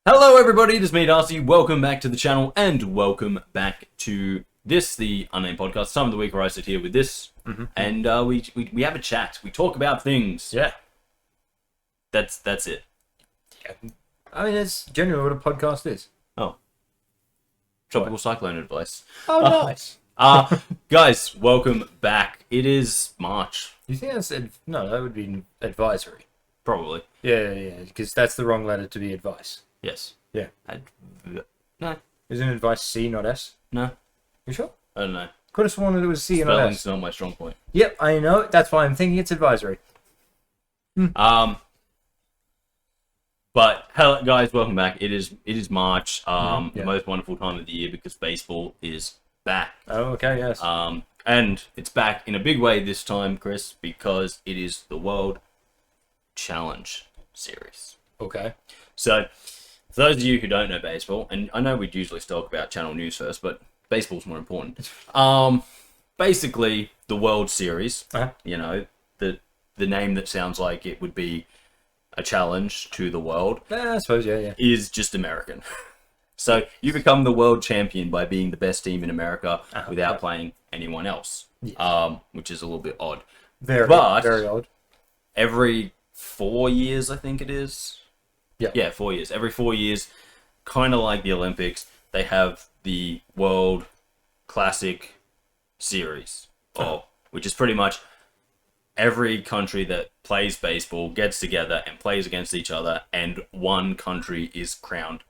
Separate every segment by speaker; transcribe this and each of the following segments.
Speaker 1: Hello everybody, it is me Darcy, welcome back to the channel and welcome back to this, the Unnamed Podcast, time of the week where I sit here with this and we have a chat, we talk about things.
Speaker 2: Yeah.
Speaker 1: That's it.
Speaker 2: Yeah. I mean, it's generally what a podcast is.
Speaker 1: Oh. Tropical cyclone advice.
Speaker 2: Oh, nice.
Speaker 1: Guys, welcome back. It is March.
Speaker 2: You think that's... No, that would be advisory.
Speaker 1: Probably.
Speaker 2: Yeah, because that's the wrong letter to be advice.
Speaker 1: Yes.
Speaker 2: Yeah.
Speaker 1: No.
Speaker 2: Isn't advice C, not S?
Speaker 1: No.
Speaker 2: You sure?
Speaker 1: I don't know.
Speaker 2: Could have sworn that it was C and not
Speaker 1: Spelling's
Speaker 2: S.
Speaker 1: not my strong point.
Speaker 2: Yep, I know. That's why I'm thinking it's advisory.
Speaker 1: But hello, guys, welcome back. It is March,
Speaker 2: Yeah.
Speaker 1: the most wonderful time of the year because baseball is back.
Speaker 2: Oh, okay, yes.
Speaker 1: And it's back in a big way this time, Kris, because it is the World Challenge Series.
Speaker 2: Okay.
Speaker 1: So, for those of you who don't know baseball, and I know we'd usually talk about channel news first, but baseball's more important. Basically, the World Series, you know, the name that sounds like it would be a challenge to the world,
Speaker 2: I suppose, yeah.
Speaker 1: is just American. So you become the world champion by being the best team in America without playing anyone else, which is a little bit odd.
Speaker 2: Very odd.
Speaker 1: Every 4 years, I think it is. Yeah, 4 years. Every 4 years, kind of like the Olympics, they have the World Classic Series, which is pretty much every country that plays baseball gets together and plays against each other, and one country is crowned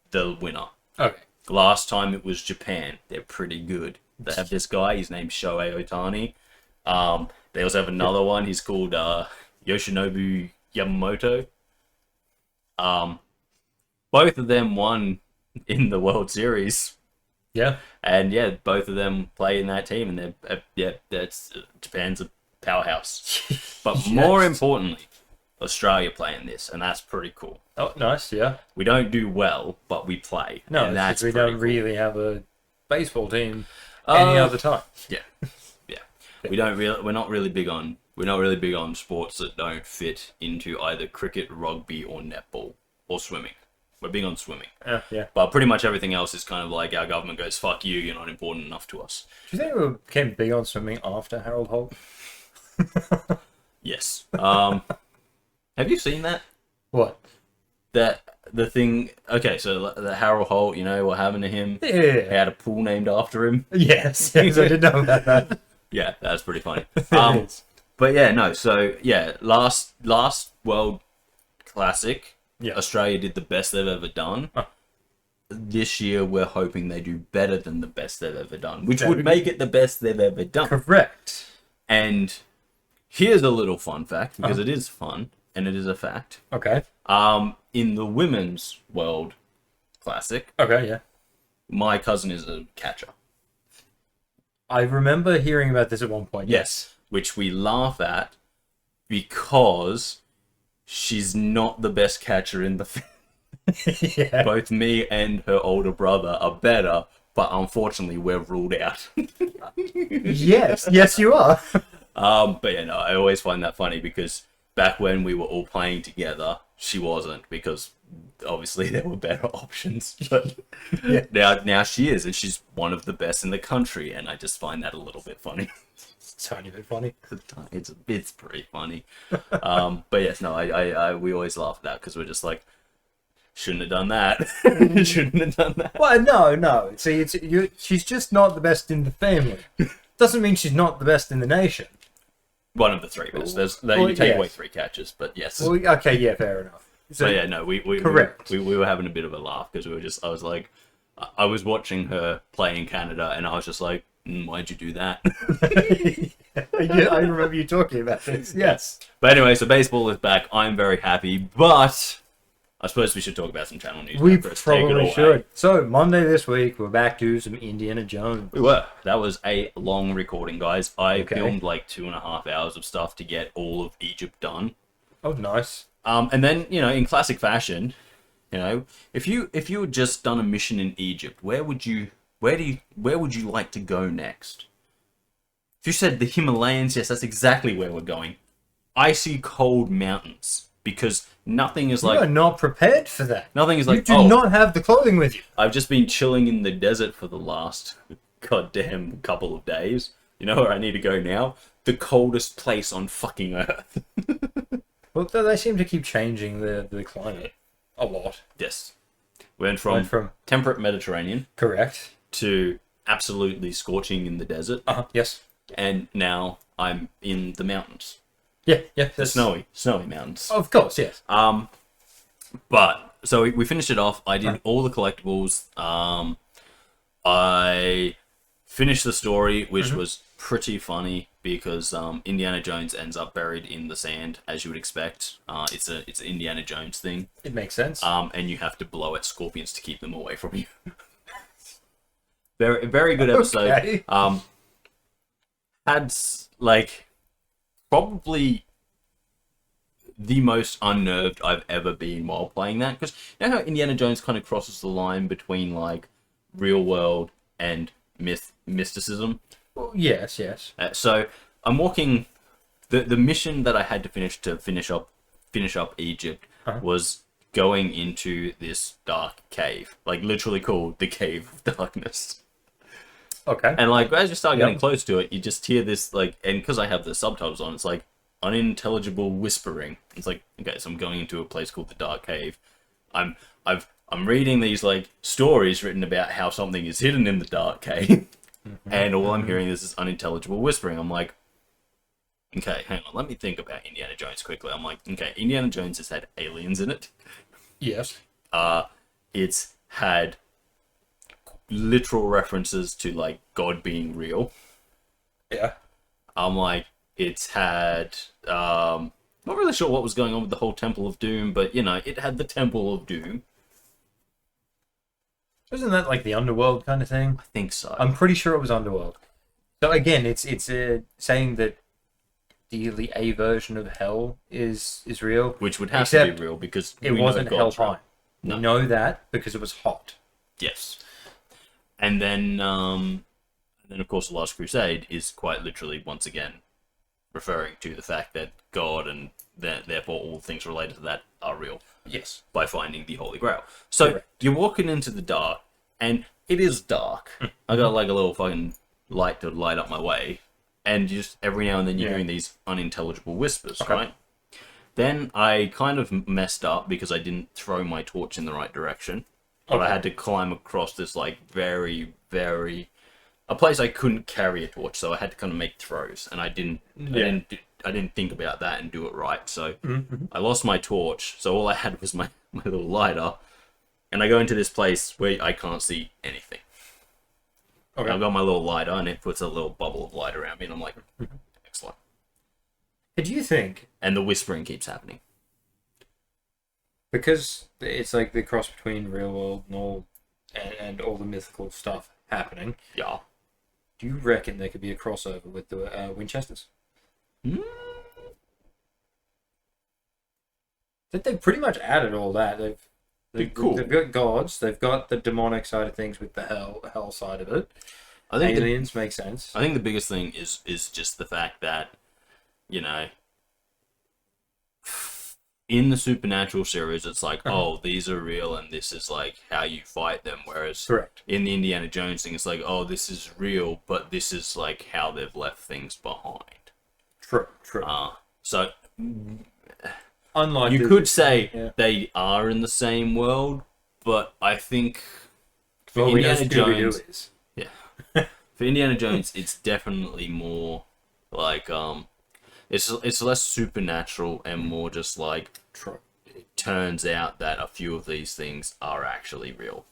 Speaker 1: the winner.
Speaker 2: Okay.
Speaker 1: Last time it was Japan. They're pretty good. They have this guy, his name's Shohei Ohtani. They also have another one, he's called Yoshinobu Yamamoto. Both of them won in the World Series.
Speaker 2: Yeah.
Speaker 1: And yeah, both of them play in that team, and that's Japan's a powerhouse. But more importantly, Australia playing this, and that's pretty cool.
Speaker 2: Oh, nice, yeah.
Speaker 1: We don't do well, but we play.
Speaker 2: No,
Speaker 1: and that's
Speaker 2: we
Speaker 1: pretty
Speaker 2: don't
Speaker 1: cool.
Speaker 2: really have a baseball team any other time.
Speaker 1: Yeah. We're not really big on sports that don't fit into either cricket, rugby, or netball, or swimming. We're big on swimming.
Speaker 2: Yeah.
Speaker 1: But pretty much everything else is kind of like our government goes, fuck you, you're not important enough to us.
Speaker 2: Do you think we became big on swimming after Harold Holt?
Speaker 1: Yes. Have you seen that?
Speaker 2: What?
Speaker 1: The thing... Okay, so the Harold Holt, you know what happened to him?
Speaker 2: Yeah.
Speaker 1: He had a pool named after him.
Speaker 2: Yes, I did know about that.
Speaker 1: Yeah, that's pretty funny. But yeah, no, so yeah, last World Classic, Australia did the best they've ever done. This year, we're hoping they do better than the best they've ever done, which would make it the best they've ever done.
Speaker 2: Correct.
Speaker 1: And here's a little fun fact, because it is fun, and it is a fact.
Speaker 2: Okay.
Speaker 1: In the Women's World Classic,
Speaker 2: Okay, yeah.
Speaker 1: my cousin is a catcher.
Speaker 2: I remember hearing about this at one point.
Speaker 1: Yes. Which we laugh at because she's not the best catcher in the family.
Speaker 2: Yeah.
Speaker 1: Both me and her older brother are better, but unfortunately we're ruled out.
Speaker 2: Yes, you are.
Speaker 1: But yeah, no, I always find that funny because back when we were all playing together, she wasn't, because obviously there were better options. But now she is, and she's one of the best in the country, and I just find that a little bit funny.
Speaker 2: It's a tiny bit funny.
Speaker 1: It's pretty funny. But yes, no, we always laugh at that because we're just like, shouldn't have done that. Shouldn't have done that.
Speaker 2: Well, no. See, she's just not the best in the family. Doesn't mean she's not the best in the nation.
Speaker 1: One of the three best. You take away 3 catches, but yes.
Speaker 2: Well, okay, yeah, fair enough. So,
Speaker 1: but yeah, no,
Speaker 2: correct.
Speaker 1: We were having a bit of a laugh because I was watching her play in Canada, and I was just like, why'd you do that?
Speaker 2: Yeah, I remember you talking about this. Yes.
Speaker 1: But anyway, so baseball is back. I'm very happy, but I suppose we should talk about some channel news.
Speaker 2: We
Speaker 1: Kris.
Speaker 2: probably should. So, Monday this week, we're back to some Indiana Jones.
Speaker 1: We were. That was a long recording, guys. I filmed like 2.5 hours of stuff to get all of Egypt done.
Speaker 2: Oh, nice.
Speaker 1: And then, you know, in classic fashion, you know, if you had just done a mission in Egypt, where would you like to go next? If you said the Himalayas, yes, that's exactly where we're going. Icy cold mountains. because nothing is
Speaker 2: You
Speaker 1: like
Speaker 2: are not prepared for that.
Speaker 1: nothing is
Speaker 2: You
Speaker 1: like
Speaker 2: do not have the clothing with you.
Speaker 1: I've just been chilling in the desert for the last goddamn couple of days. You know where I need to go now? The coldest place on fucking Earth.
Speaker 2: Well, they seem to keep changing the climate a lot.
Speaker 1: Yes. Went from temperate Mediterranean
Speaker 2: Correct.
Speaker 1: to absolutely scorching in the desert.
Speaker 2: Yes.
Speaker 1: And now I'm in the mountains.
Speaker 2: Yeah.
Speaker 1: The snowy mountains.
Speaker 2: Of course, yes.
Speaker 1: But so we finished it off. I did all the collectibles. I finished the story, which was pretty funny because Indiana Jones ends up buried in the sand, as you would expect. It's an Indiana Jones thing.
Speaker 2: It makes sense.
Speaker 1: And you have to blow at scorpions to keep them away from you. Very good episode.
Speaker 2: Okay.
Speaker 1: Had like probably the most unnerved I've ever been while playing that, because you know how Indiana Jones kind of crosses the line between like real world and mysticism.
Speaker 2: Well, yes.
Speaker 1: So I'm walking. The mission that I had to finish up Egypt was going into this dark cave, like literally called the Cave of Darkness.
Speaker 2: Okay.
Speaker 1: And like as you start getting close to it, you just hear this like, and because I have the subtitles on, it's like unintelligible whispering. It's like, okay, so I'm going into a place called the Dark Cave. I'm reading these like stories written about how something is hidden in the dark cave, and all I'm hearing is this unintelligible whispering. I'm like, okay, hang on, let me think about Indiana Jones quickly. I'm like, okay, Indiana Jones has had aliens in it.
Speaker 2: Yes.
Speaker 1: It's had literal references to like God being real.
Speaker 2: Yeah.
Speaker 1: I'm like, it's had not really sure what was going on with the whole Temple of Doom, but you know, it had the Temple of Doom.
Speaker 2: Isn't that like the underworld kind of thing?
Speaker 1: I think so.
Speaker 2: I'm pretty sure it was underworld. So again, it's saying that the A version of hell is real,
Speaker 1: which would have to be real because
Speaker 2: it wasn't Hellfire.
Speaker 1: No.
Speaker 2: We know that because it was hot.
Speaker 1: Yes. And then of course, The Last Crusade is quite literally, once again, referring to the fact that God and therefore all things related to that are real.
Speaker 2: Yes.
Speaker 1: By finding the Holy Grail. So
Speaker 2: Correct.
Speaker 1: You're walking into the dark, and it is dark. I got like a little fucking light to light up my way, and just every now and then you're hearing these unintelligible whispers, right? Then I kind of messed up because I didn't throw my torch in the right direction. But I had to climb across this like very, very a place I couldn't carry a torch, so I had to kind of make throws, and I didn't think about that and do it right. So I lost my torch, so all I had was my little lighter, and I go into this place where I can't see anything. Okay. I've got my little lighter, and it puts a little bubble of light around me, and I'm like, excellent.
Speaker 2: Do you think?
Speaker 1: And the whispering keeps happening.
Speaker 2: Because it's like the cross between real world and all the mythical stuff happening.
Speaker 1: Yeah.
Speaker 2: Do you reckon there could be a crossover with the Winchesters? They've pretty much added all that. They've got gods. They've got the demonic side of things with the hell side of it. I think aliens make sense.
Speaker 1: I think the biggest thing is just the fact that, you know, in the Supernatural series, it's like, oh, these are real, and this is like how you fight them. Whereas in the Indiana Jones thing, it's like, oh, this is real, but this is like how they've left things behind.
Speaker 2: True.
Speaker 1: So,
Speaker 2: unlike
Speaker 1: you could say they are in the same world, but I think for Indiana Jones, for Indiana Jones, it's definitely more like it's less supernatural and more just like it turns out that a few of these things are actually real.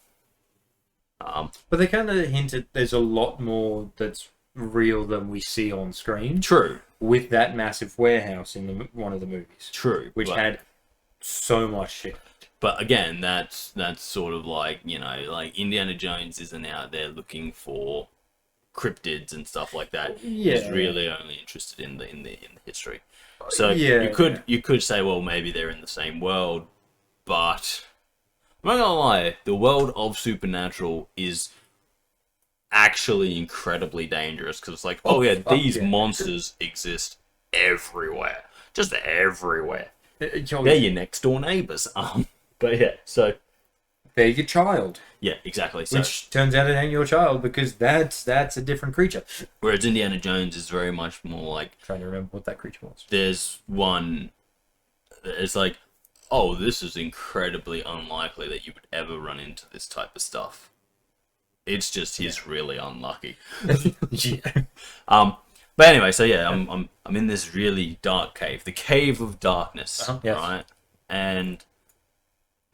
Speaker 2: But they kind of hinted there's a lot more that's real than we see on screen.
Speaker 1: True.
Speaker 2: With that massive warehouse in one of the movies.
Speaker 1: True.
Speaker 2: Which had so much shit.
Speaker 1: But again, that's sort of like, you know, like Indiana Jones isn't out there looking for cryptids and stuff like that. He's really only interested in the history. So you could say, well, maybe they're in the same world, but I'm not gonna lie, the world of Supernatural is actually incredibly dangerous because it's like, these monsters exist everywhere, just everywhere. They're your next door neighbors. But yeah, so
Speaker 2: they're your child.
Speaker 1: Yeah, exactly. So,
Speaker 2: which turns out it ain't your child because that's a different creature.
Speaker 1: Whereas Indiana Jones is very much more like...
Speaker 2: Trying to remember what that creature was.
Speaker 1: There's one... It's like, oh, this is incredibly unlikely that you would ever run into this type of stuff. It's just he's really unlucky.
Speaker 2: Yeah.
Speaker 1: But anyway, so yeah, I'm in this really dark cave, the Cave of Darkness,
Speaker 2: yes.
Speaker 1: right? And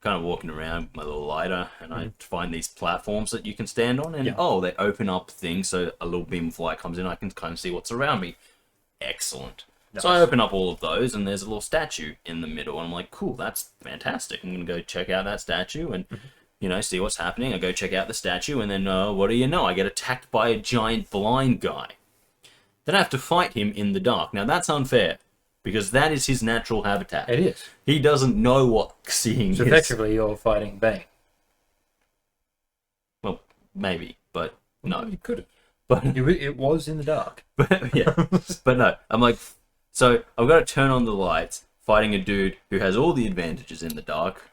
Speaker 1: kind of walking around with my little lighter, and I find these platforms that you can stand on, and they open up things, so a little beam of light comes in, I can kind of see what's around me. Excellent. Nice. So I open up all of those, and there's a little statue in the middle, and I'm like, cool, that's fantastic. I'm gonna go check out that statue and see what's happening. I go check out the statue, and then what do you know? I get attacked by a giant blind guy. Then I have to fight him in the dark. Now that's unfair, because that is his natural habitat.
Speaker 2: It is.
Speaker 1: He doesn't know what seeing is.
Speaker 2: So effectively, you're fighting Bane.
Speaker 1: Well, maybe, but no.
Speaker 2: You could have.
Speaker 1: But
Speaker 2: it was in the dark.
Speaker 1: But yeah, but no. I'm like, so I've got to turn on the lights, fighting a dude who has all the advantages in the dark.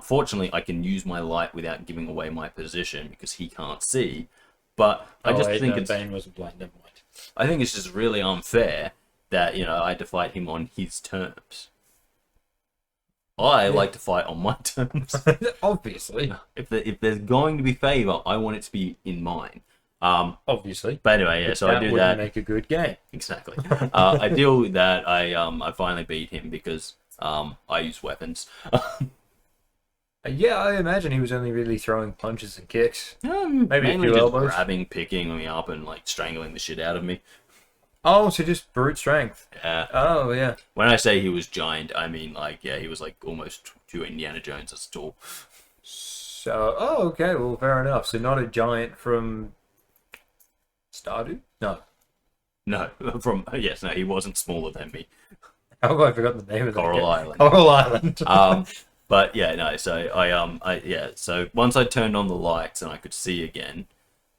Speaker 1: Fortunately, I can use my light without giving away my position because he can't see. But I just think
Speaker 2: Bane wasn't blind. Never mind.
Speaker 1: I think it's just really unfair that I had to fight him on his terms. I like to fight on my terms.
Speaker 2: Obviously.
Speaker 1: If there's going to be favor, I want it to be in mine.
Speaker 2: Obviously.
Speaker 1: But anyway, yeah. So I do that.
Speaker 2: Wouldn't make a good game.
Speaker 1: Exactly. I deal with that. I finally beat him because I use weapons.
Speaker 2: Yeah, I imagine he was only really throwing punches and kicks.
Speaker 1: Maybe
Speaker 2: a few elbows.
Speaker 1: Grabbing, picking me up, and like strangling the shit out of me.
Speaker 2: Oh, so just brute strength.
Speaker 1: Yeah.
Speaker 2: Oh, yeah.
Speaker 1: When I say he was giant, I mean he was like almost 2 Indiana Joneses tall.
Speaker 2: So, okay, well, fair enough. So not a giant from Stardew? No.
Speaker 1: No, he wasn't smaller than me.
Speaker 2: How have I forgotten the name of that?
Speaker 1: Coral Island.
Speaker 2: Coral Island.
Speaker 1: But yeah, no. So So once I turned on the lights and I could see again,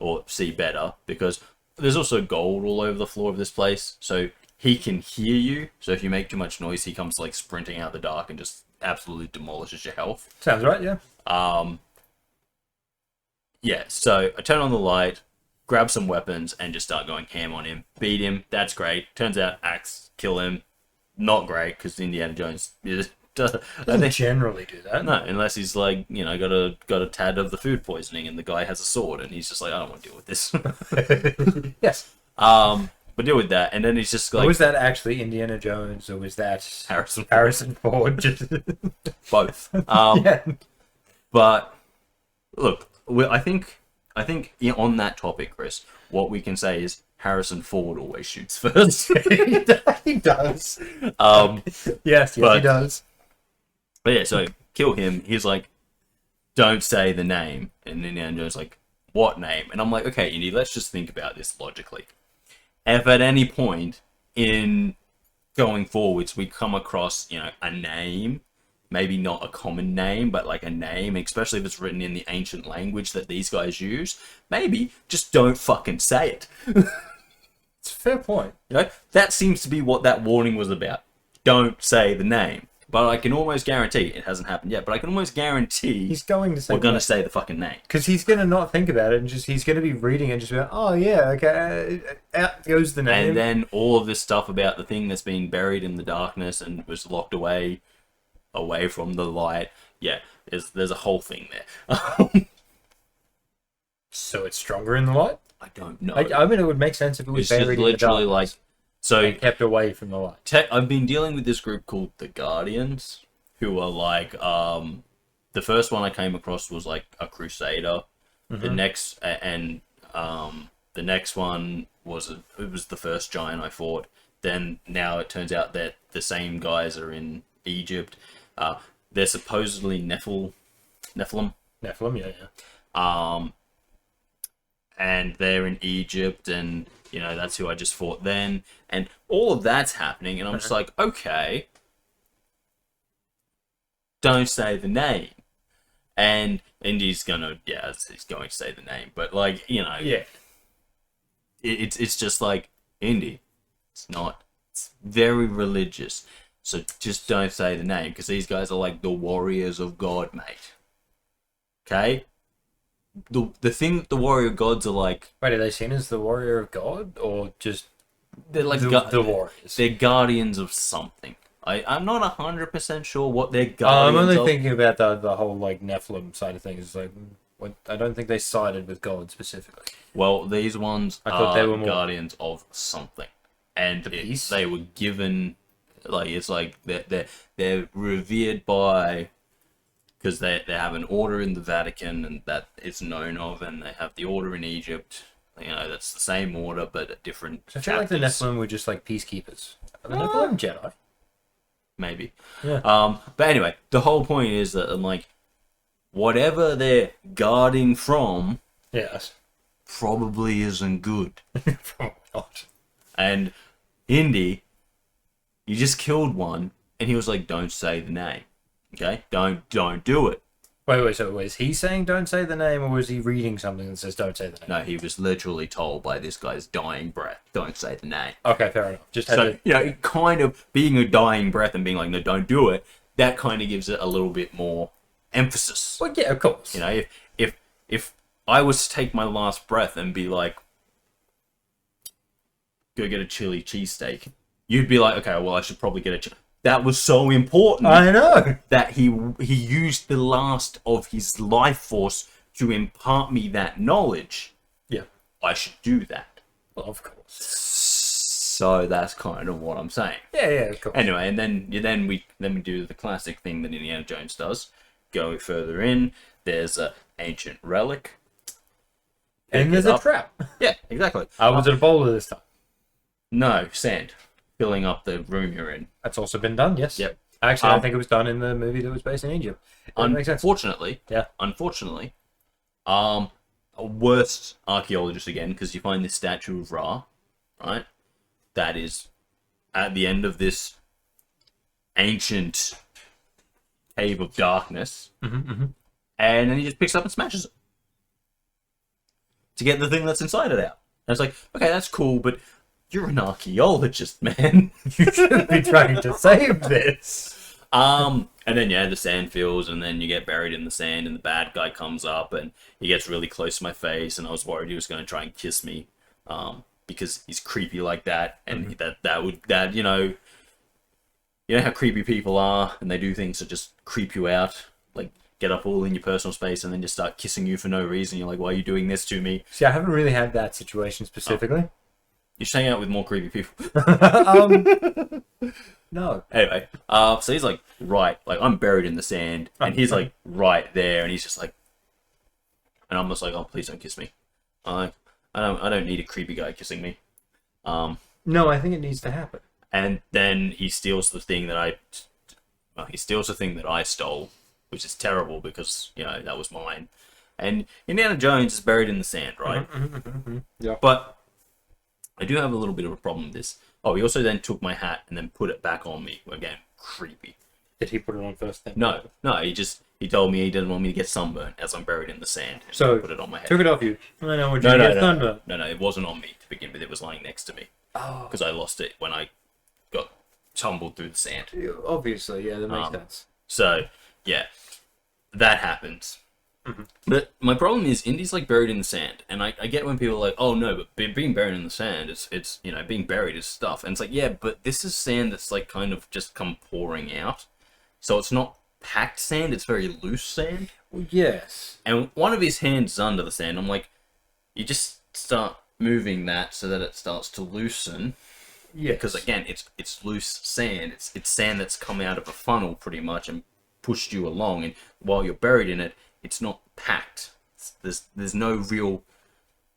Speaker 1: or see better, because there's also gold all over the floor of this place, so he can hear you. So if you make too much noise, he comes like sprinting out the dark and just absolutely demolishes your health.
Speaker 2: Sounds right, yeah.
Speaker 1: Yeah. So I turn on the light, grab some weapons, and just start going ham on him. Beat him. That's great. Turns out axe kill him. Not great because Indiana Jones
Speaker 2: doesn't generally do that.
Speaker 1: No, unless he's like, got a tad of the food poisoning and the guy has a sword and he's just like, I don't want to deal with this.
Speaker 2: Yes.
Speaker 1: But deal with that, and then he's just like...
Speaker 2: Was that actually Indiana Jones or was that
Speaker 1: Harrison
Speaker 2: Ford?
Speaker 1: Both.
Speaker 2: Yeah.
Speaker 1: But look, I think on that topic, Kris, what we can say is Harrison Ford always shoots first.
Speaker 2: He does. Yes, he does.
Speaker 1: But yeah, so kill him. He's like, don't say the name. And then Indiana Jones like, what name? And I'm like, okay, Indy, let's just think about this logically. If at any point in going forwards we come across, a name, maybe not a common name, but like a name, especially if it's written in the ancient language that these guys use, maybe just don't fucking say it.
Speaker 2: It's a fair point.
Speaker 1: That seems to be what that warning was about. Don't say the name. But I can almost guarantee, it hasn't happened yet, but I can almost guarantee
Speaker 2: he's going to say
Speaker 1: we're going to say the fucking name.
Speaker 2: Because he's going to not think about it and he's going to be reading and just be like, oh yeah, okay, out goes the name.
Speaker 1: And then all of this stuff about the thing that's been buried in the darkness and was locked away from the light. Yeah, there's a whole thing there.
Speaker 2: So it's stronger in the light?
Speaker 1: I don't know.
Speaker 2: I mean, it would make sense if it was buried in the darkness.
Speaker 1: So
Speaker 2: kept away from the light.
Speaker 1: I've been dealing with this group called the Guardians, who are like, the first one I came across was like a crusader. The next one was the first giant I fought. Then now it turns out that the same guys are in Egypt. They're supposedly Nephilim.
Speaker 2: Nephilim, yeah.
Speaker 1: And they're in Egypt, and that's who I just fought then, and all of that's happening, and I'm just like, okay, don't say the name, and he's going to say the name, but like,
Speaker 2: yeah,
Speaker 1: it's just like, Indy, it's not, it's very religious, So just don't say the name, because these guys are like the warriors of God, mate. Okay? The thing that the warrior gods are like...
Speaker 2: Wait, are they seen as the warrior of God, or just
Speaker 1: they're like
Speaker 2: the warriors?
Speaker 1: They're guardians of something. I'm not 100% sure what they're guardians
Speaker 2: I'm only
Speaker 1: of.
Speaker 2: thinking about the whole like Nephilim side of things. Like, I don't think they sided with God specifically.
Speaker 1: Well, these ones
Speaker 2: I thought they were more
Speaker 1: guardians of something. And they were given... Like, it's like they're revered by... Because they have an order in the Vatican, and that is known of, and they have the order in Egypt. You know, that's the same order, but at different
Speaker 2: I feel like the Nephilim were just like peacekeepers. Are the Nephilim Jedi?
Speaker 1: Maybe.
Speaker 2: Yeah.
Speaker 1: But anyway, the whole point is that, like, whatever they're guarding from...
Speaker 2: Yes.
Speaker 1: Probably isn't good.
Speaker 2: Probably not.
Speaker 1: And Indy, you just killed one, and he was like, don't say the name. Okay? Don't do it.
Speaker 2: Wait, so was he saying don't say the name, or was he reading something that says don't say the name?
Speaker 1: No, he was literally told by this guy's dying breath, don't say the name.
Speaker 2: Okay, fair enough. Just had
Speaker 1: so, you know, kind of being a dying breath and being like, no, don't do it, that kind of gives it a little bit more emphasis.
Speaker 2: Well, yeah, of course.
Speaker 1: You know, if I was to take my last breath and be like, go get a chili cheesesteak, you'd be like, okay, well, I should probably get a chili. That was so important.
Speaker 2: I know.
Speaker 1: That he used the last of his life force to impart me that knowledge.
Speaker 2: Yeah.
Speaker 1: I should do that.
Speaker 2: Well, of course.
Speaker 1: So that's kind of what I'm saying.
Speaker 2: Yeah, of course.
Speaker 1: Anyway, and then we do the classic thing that Indiana Jones does. Go further in. There's an ancient relic.
Speaker 2: And there's a trap.
Speaker 1: Yeah, exactly.
Speaker 2: Was it a boulder this time?
Speaker 1: No, sand. Filling up the room you're in.
Speaker 2: That's also been done, yes.
Speaker 1: Yep.
Speaker 2: Actually, I think it was done in the movie that was based in Egypt.
Speaker 1: Unfortunately, a worst archaeologist again, because you find this statue of Ra, right? That is at the end of this ancient cave of darkness, and then he just picks up and smashes it to get the thing that's inside it out. And it's like, okay, that's cool, but you're an archaeologist, man.
Speaker 2: You should be trying to save this.
Speaker 1: And then, the sand fills, and then you get buried in the sand, and the bad guy comes up, and he gets really close to my face, and I was worried he was going to try and kiss me, because he's creepy like that, and that you know how creepy people are, and they do things to just creep you out, like get up all in your personal space, and then just start kissing you for no reason. You're like, why are you doing this to me?
Speaker 2: See, I haven't really had that situation specifically.
Speaker 1: You should hang out with more creepy people.
Speaker 2: No.
Speaker 1: Anyway, so he's like, right, like I'm buried in the sand, and he's like right there, and he's just like, and I'm just like, oh, please don't kiss me. I don't need a creepy guy kissing me.
Speaker 2: No, I think it needs to happen.
Speaker 1: And then he steals the thing that I stole, which is terrible because that was mine. And Indiana Jones is buried in the sand, right?
Speaker 2: Yeah.
Speaker 1: But I do have a little bit of a problem with this. Oh, he also then took my hat and then put it back on me. Again, creepy.
Speaker 2: Did he put it on first then?
Speaker 1: No, he told me he didn't want me to get sunburned as I'm buried in the sand.
Speaker 2: So
Speaker 1: he put it on my head.
Speaker 2: Took it off you. I know, would you get sunburned?
Speaker 1: No, it wasn't on me to begin with. It was lying next to me.
Speaker 2: Oh.
Speaker 1: Because I lost it when I got tumbled through the sand.
Speaker 2: Obviously, yeah, that makes sense.
Speaker 1: So, yeah, that happens. But my problem is Indy's like buried in the sand, and I get when people are like, oh no, but being buried in the sand, it's being buried is stuff, and it's like, yeah, but this is sand that's like kind of just come pouring out, so it's not packed sand, it's very loose sand.
Speaker 2: Well, yes.
Speaker 1: And one of his hands is under the sand. I'm like, you just start moving that so that it starts to loosen.
Speaker 2: Yeah.
Speaker 1: Because again, it's loose sand. It's sand that's come out of a funnel pretty much and pushed you along, and while you're buried in it, it's not packed. There's no real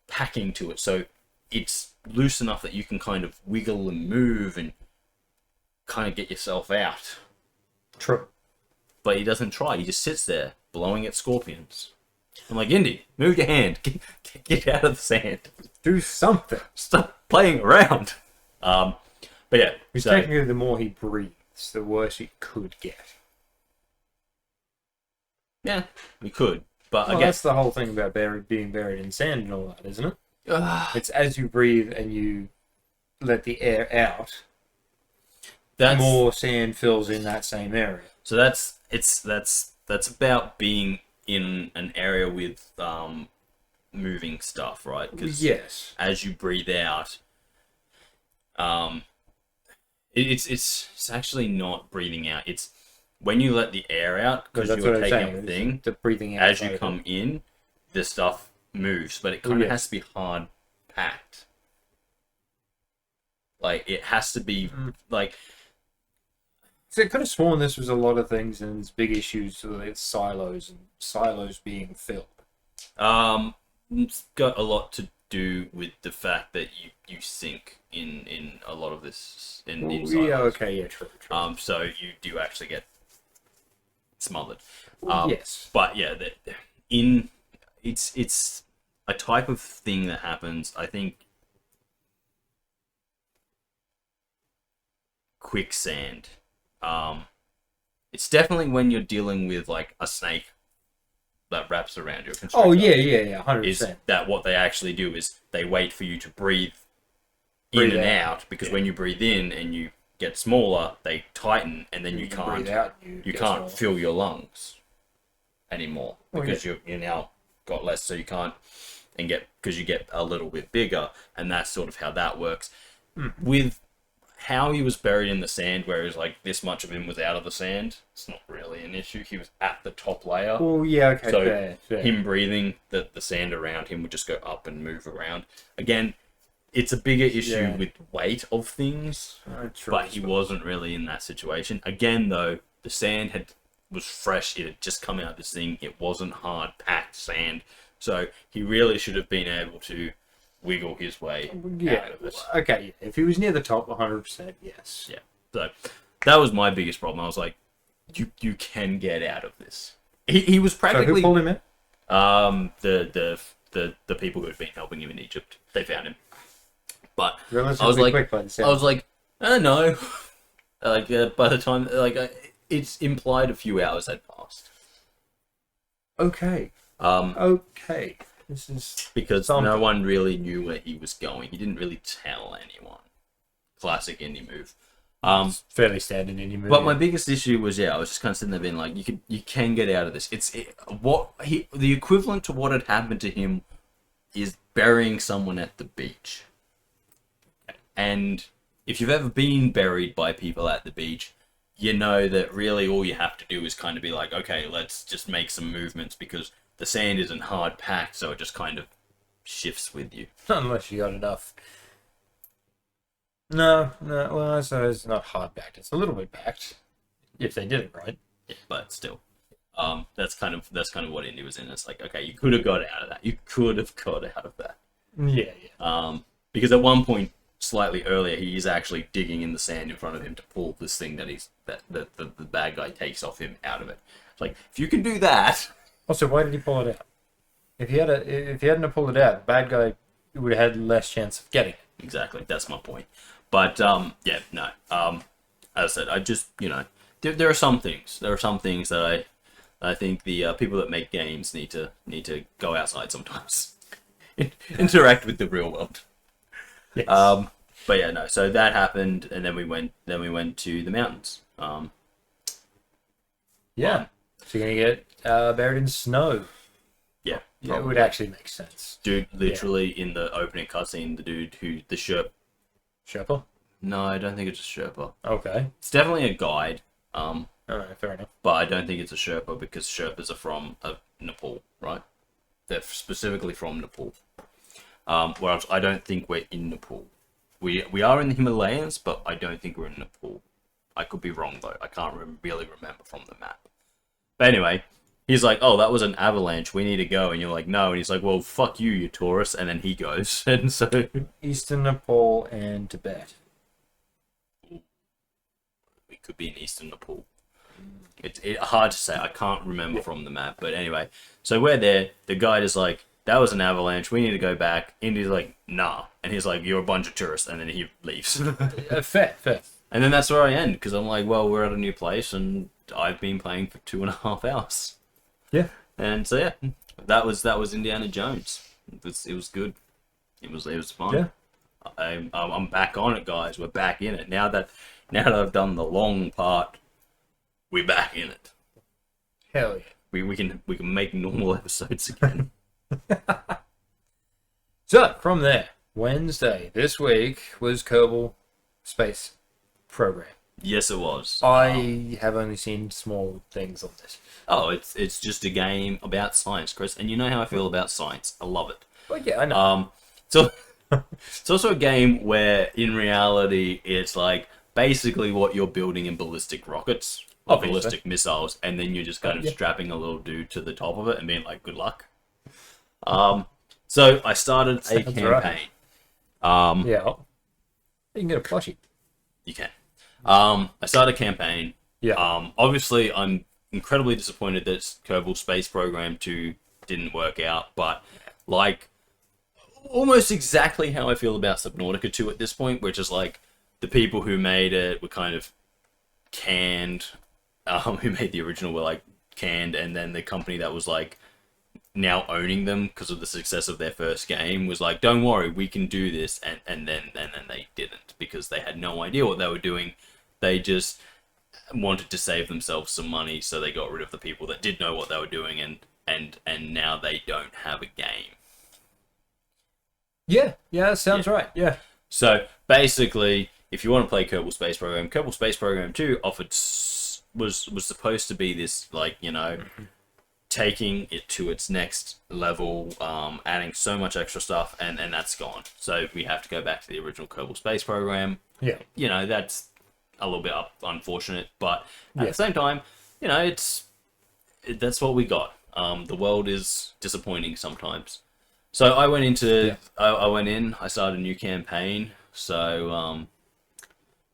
Speaker 1: packing to it, so it's loose enough that you can kind of wiggle and move and kind of get yourself out.
Speaker 2: True.
Speaker 1: But he doesn't try. He just sits there blowing at scorpions. I'm like, Indy, move your hand. Get out of the sand.
Speaker 2: Do something.
Speaker 1: Stop playing around. But yeah.
Speaker 2: Technically, the more he breathes, the worse it could get.
Speaker 1: Yeah, we could. But
Speaker 2: well,
Speaker 1: again,
Speaker 2: that's the whole thing about being buried in sand and all that, isn't it? It's as you breathe and you let the air out. more sand fills in that same area.
Speaker 1: So that's about being in an area with moving stuff, right? Because
Speaker 2: yes,
Speaker 1: as you breathe out, it's actually not breathing out. It's when you let the air out because you're taking up thing.
Speaker 2: The breathing out.
Speaker 1: As you come in, the stuff moves, but it kind of has to be hard packed. Like it has to be like.
Speaker 2: So I could have sworn this was a lot of things and it's big issues with silos and silos being filled.
Speaker 1: It's got a lot to do with the fact that you sink in a lot of this in silos.
Speaker 2: Yeah, okay, yeah, true.
Speaker 1: So you do actually get smothered.
Speaker 2: Yes,
Speaker 1: but yeah, it's a type of thing that happens. I think quicksand. It's definitely when you're dealing with like a snake that wraps around you.
Speaker 2: Oh yeah, 100%.
Speaker 1: Is that what they actually do? Is they wait for you to breathe in and out because when you breathe in and you get smaller, they tighten and then you can't breathe out, you can't fill your lungs anymore because you now got less, so you can't because you get a little bit bigger, and that's sort of how that works. With how he was buried in the sand, where it was like this much of him was out of the sand, it's not really an issue. He was at the top layer.
Speaker 2: Oh yeah, okay.
Speaker 1: So
Speaker 2: fair.
Speaker 1: him breathing, the sand around him would just go up and move around. Again, it's a bigger issue with weight of things, but he wasn't really in that situation. Again, though, the sand was fresh. It had just come out of this thing. It wasn't hard packed sand, so he really should have been able to wiggle his way out of it.
Speaker 2: Okay, if he was near the top, 100%, yes.
Speaker 1: Yeah. So that was my biggest problem. I was like, you can get out of this. He was practically.
Speaker 2: So who pulled him in?
Speaker 1: The people who had been helping him in Egypt, they found him. But I was like, oh no. Like by the time it's implied a few hours had passed.
Speaker 2: Okay. Okay. This is
Speaker 1: because no one really knew where he was going. He didn't really tell anyone. Classic indie move.
Speaker 2: Fairly standard indie move.
Speaker 1: But my biggest issue was I was just kind of sitting there being like, you can get out of this. The equivalent to what had happened to him is burying someone at the beach. And if you've ever been buried by people at the beach, you know that really all you have to do is kind of be like, okay, let's just make some movements because the sand isn't hard packed, so it just kind of shifts with you.
Speaker 2: Unless you got enough. No. Well, I suppose it's not hard packed. It's a little bit packed, if they did it right.
Speaker 1: Yeah, but still, that's kind of what Indy was in. It's like, okay, you could have got out of that. You could have got out of that.
Speaker 2: Yeah.
Speaker 1: Because at one point, slightly earlier, he is actually digging in the sand in front of him to pull this thing that the bad guy takes off him out of it. It's like, if you can do that.
Speaker 2: Also, why did he pull it out? If he hadn't pulled it out, the bad guy would have had less chance of getting it.
Speaker 1: Exactly, that's my point. But as I said, I just there are some things. There are some things that I think the people that make games need to go outside sometimes, interact with the real world.
Speaker 2: Yes.
Speaker 1: But yeah, no. So that happened, and then we went to the mountains.
Speaker 2: Yeah. So you're gonna get buried in snow.
Speaker 1: Yeah.
Speaker 2: Yeah, it would actually make sense.
Speaker 1: Dude, literally in the opening cutscene, the
Speaker 2: Sherpa?
Speaker 1: No, I don't think it's a Sherpa.
Speaker 2: Okay.
Speaker 1: It's definitely a guide.
Speaker 2: Alright, fair enough.
Speaker 1: But I don't think it's a Sherpa because Sherpas are from Nepal, right? They're specifically from Nepal. Whereas I don't think we're in Nepal. We are in the Himalayas, but I don't think we're in Nepal. I could be wrong though. I can't really remember from the map. But anyway, he's like, "Oh, that was an avalanche. We need to go." And you're like, "No." And he's like, "Well, fuck you, you tourist." And then he goes, and so
Speaker 2: Eastern Nepal and Tibet.
Speaker 1: We could be in Eastern Nepal. It's hard to say. I can't remember from the map. But anyway, so we're there. The guide is like, "That was an avalanche. We need to go back." Indy's like, "Nah." And he's like, "You're a bunch of tourists." And then he leaves.
Speaker 2: Fair.
Speaker 1: And then that's where I end, because I'm like, well, we're at a new place, and I've been playing for 2.5 hours.
Speaker 2: Yeah.
Speaker 1: And so yeah, that was Indiana Jones. It was good. It was fun.
Speaker 2: Yeah.
Speaker 1: I'm back on it, guys. We're back in it now that now that I've done the long part, we're back in it.
Speaker 2: Hell yeah.
Speaker 1: We can make normal episodes again.
Speaker 2: So, from there, Wednesday this week was Kerbal Space Program.
Speaker 1: Yes, it was.
Speaker 2: I have only seen small things on this.
Speaker 1: Oh, it's just a game about science, Kris, and you know how I feel about science. I love it.
Speaker 2: Well, yeah, I know.
Speaker 1: So it's also a game where, in reality, it's like basically what you're building in ballistic rockets or ballistic missiles, and then you're just kind of strapping a little dude to the top of it and being like, "Good luck." So I started a campaign.
Speaker 2: Right. Yeah, you can get a plushie.
Speaker 1: You can. I started a campaign.
Speaker 2: Yeah.
Speaker 1: Obviously, I'm incredibly disappointed that Kerbal Space Program 2 didn't work out, but like almost exactly how I feel about Subnautica 2 at this point, which is like the people who made it were kind of canned. Who made the original were like canned, and then the company that was like now owning them because of the success of their first game was like, "Don't worry, we can do this," and then they didn't because they had no idea what they were doing. They just wanted to save themselves some money, so they got rid of the people that did know what they were doing, and now they don't have a game.
Speaker 2: Yeah, that sounds right. Yeah.
Speaker 1: So basically, if you want to play Kerbal Space Program 2 was supposed to be this, like, you know, taking it to its next level, adding so much extra stuff, and that's gone. So we have to go back to the original Kerbal Space Program.
Speaker 2: Yeah.
Speaker 1: You know, that's a little bit unfortunate, but at the same time, you know, that's what we got. The world is disappointing sometimes. So I went into, I started a new campaign. So,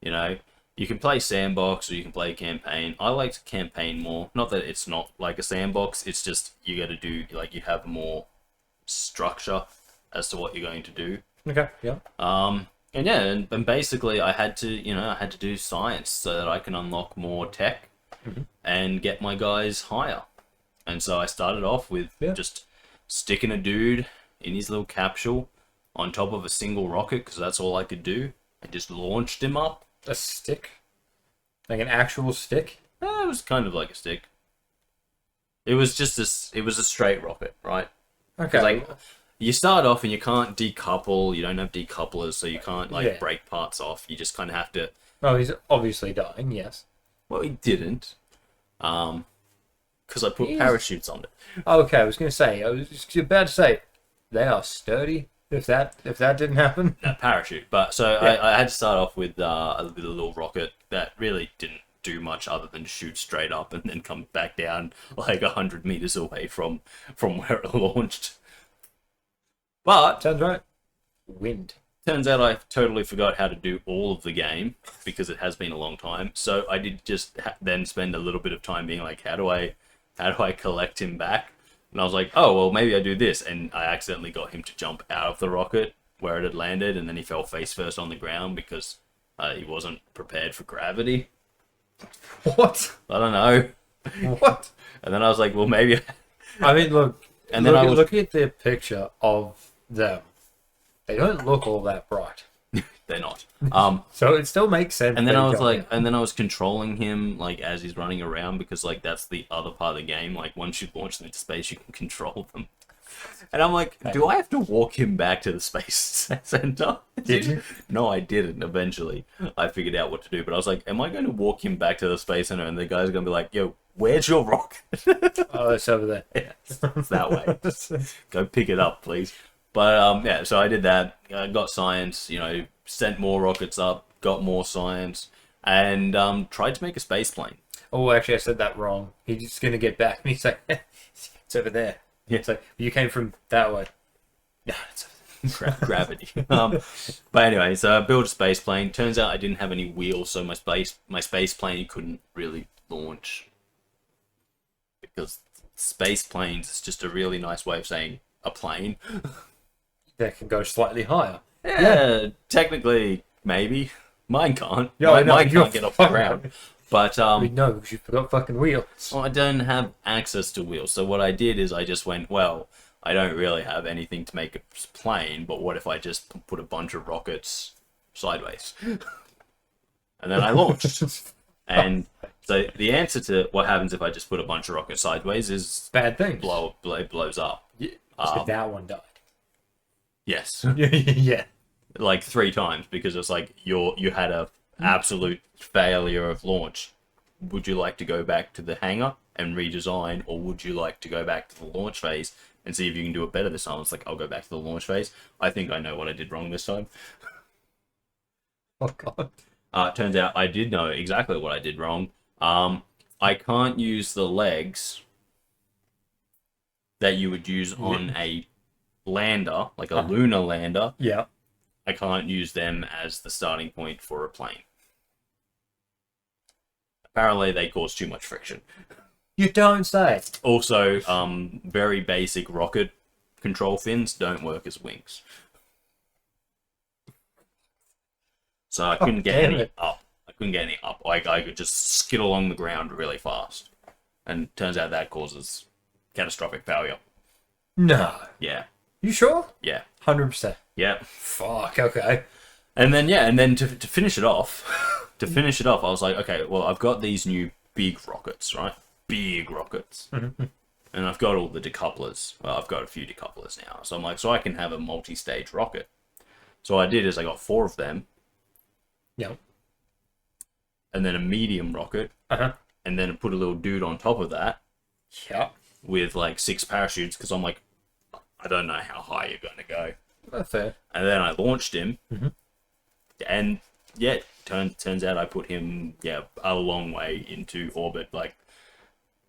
Speaker 1: you know, you can play sandbox or you can play campaign. I like campaign more. Not that it's not like a sandbox. It's just you got to do, like, you have more structure as to what you're going to do.
Speaker 2: Okay. Yeah.
Speaker 1: And yeah, and basically I had to do science so that I can unlock more tech and get my guys higher. And so I started off with just sticking a dude in his little capsule on top of a single rocket because that's all I could do. I just launched him up.
Speaker 2: A stick? Like an actual stick?
Speaker 1: It was kind of like a stick. It was just it was a straight rocket, right?
Speaker 2: Okay.
Speaker 1: Like, you start off and you can't decouple. You don't have decouplers, so you can't like break parts off. You just kind of have to.
Speaker 2: Oh, he's obviously dying. Yes.
Speaker 1: Well, he didn't, because I put parachutes on it.
Speaker 2: Okay, I was just about to say, they are sturdy. If that didn't happen,
Speaker 1: no parachute. But so I had to start off with a little rocket that really didn't do much other than shoot straight up and then come back down like 100 meters away from where it launched. But
Speaker 2: sounds right. Wind.
Speaker 1: Turns out I totally forgot how to do all of the game because it has been a long time. So I did just then spend a little bit of time being like, how do I collect him back? And I was like, oh, well, maybe I do this. And I accidentally got him to jump out of the rocket where it had landed, and then he fell face first on the ground because he wasn't prepared for gravity.
Speaker 2: What?
Speaker 1: I don't know.
Speaker 2: What?
Speaker 1: And then I was like, well, maybe.
Speaker 2: I mean, look.
Speaker 1: And then I was
Speaker 2: looking at the picture of them. They don't look all that bright.
Speaker 1: They're not.
Speaker 2: So it still makes sense.
Speaker 1: And then I was like, and then I was controlling him like as he's running around because like that's the other part of the game. Like once you launch them into space, you can control them. And I'm like, do I have to walk him back to the space center?
Speaker 2: Did you?
Speaker 1: No, I didn't. Eventually, I figured out what to do. But I was like, am I going to walk him back to the space center? And the guy's going to be like, yo, where's your rocket?
Speaker 2: Oh, it's over there.
Speaker 1: Yeah, it's that way. Go pick it up, please. But yeah, so I did that. I got science, you know, sent more rockets up, got more science, and tried to make a space plane.
Speaker 2: Oh, actually, I said that wrong. He's just going to get back. And he's like, it's over there.
Speaker 1: Yeah.
Speaker 2: It's like, you came from that way. Yeah, it's over there.
Speaker 1: Gravity. But anyway, so I built a space plane. Turns out I didn't have any wheels, so my space plane couldn't really launch. Because space planes is just a really nice way of saying a plane.
Speaker 2: That can go slightly higher.
Speaker 1: Yeah, technically, maybe. Mine can't.
Speaker 2: Yeah,
Speaker 1: mine can't get off the ground. But
Speaker 2: we know because you forgot fucking wheels.
Speaker 1: Well, I don't have access to wheels. So what I did is I just went, well, I don't really have anything to make a plane, but what if I just put a bunch of rockets sideways? And then I launched. And so the answer to what happens if I just put a bunch of rockets sideways is
Speaker 2: bad thing.
Speaker 1: It blows up.
Speaker 2: Yeah, so that one died.
Speaker 1: Yes.
Speaker 2: Yeah.
Speaker 1: Like 3 times, because it's like you had a absolute failure of launch. Would you like to go back to the hangar and redesign, or would you like to go back to the launch phase and see if you can do it better this time? It's like, I'll go back to the launch phase. I think I know what I did wrong this time.
Speaker 2: Oh god.
Speaker 1: Turns out I did know exactly what I did wrong. I can't use the legs that you would use on a lander, like a lunar lander.
Speaker 2: Yeah.
Speaker 1: I can't use them as the starting point for a plane. Apparently, they cause too much friction.
Speaker 2: You don't say.
Speaker 1: Also, very basic rocket control fins don't work as wings. So I couldn't get any up. I could just skid along the ground really fast. And turns out that causes catastrophic failure.
Speaker 2: No.
Speaker 1: Yeah.
Speaker 2: You sure?
Speaker 1: Yeah.
Speaker 2: 100%.
Speaker 1: Yeah.
Speaker 2: Fuck, okay.
Speaker 1: And then, to finish it off, I was like, okay, well, I've got these new big rockets, right? Big rockets.
Speaker 2: Mm-hmm.
Speaker 1: And I've got all the decouplers. Well, I've got a few decouplers now. So I'm like, so I can have a multi-stage rocket. So what I did is I got 4 of them.
Speaker 2: Yep.
Speaker 1: And then a medium rocket.
Speaker 2: Uh-huh.
Speaker 1: And then put a little dude on top of that.
Speaker 2: Yep.
Speaker 1: With like 6 parachutes, because I'm like, I don't know how high you're going to go.
Speaker 2: That's fair.
Speaker 1: And then I launched him.
Speaker 2: Mm-hmm.
Speaker 1: And yeah, turns out I put him a long way into orbit. Like,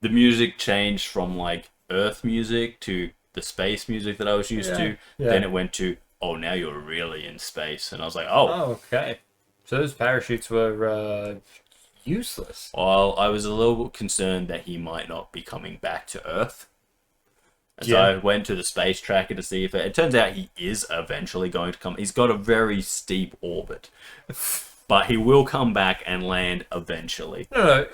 Speaker 1: the music changed from like Earth music to the space music that I was used to.
Speaker 2: Yeah.
Speaker 1: Then it went to, oh, now you're really in space. And I was like, oh.
Speaker 2: Okay. So those parachutes were useless.
Speaker 1: Well, I was a little concerned that he might not be coming back to Earth. And so I went to the space tracker to see if it turns out he is eventually going to come. He's got a very steep orbit, but he will come back and land eventually.
Speaker 2: No.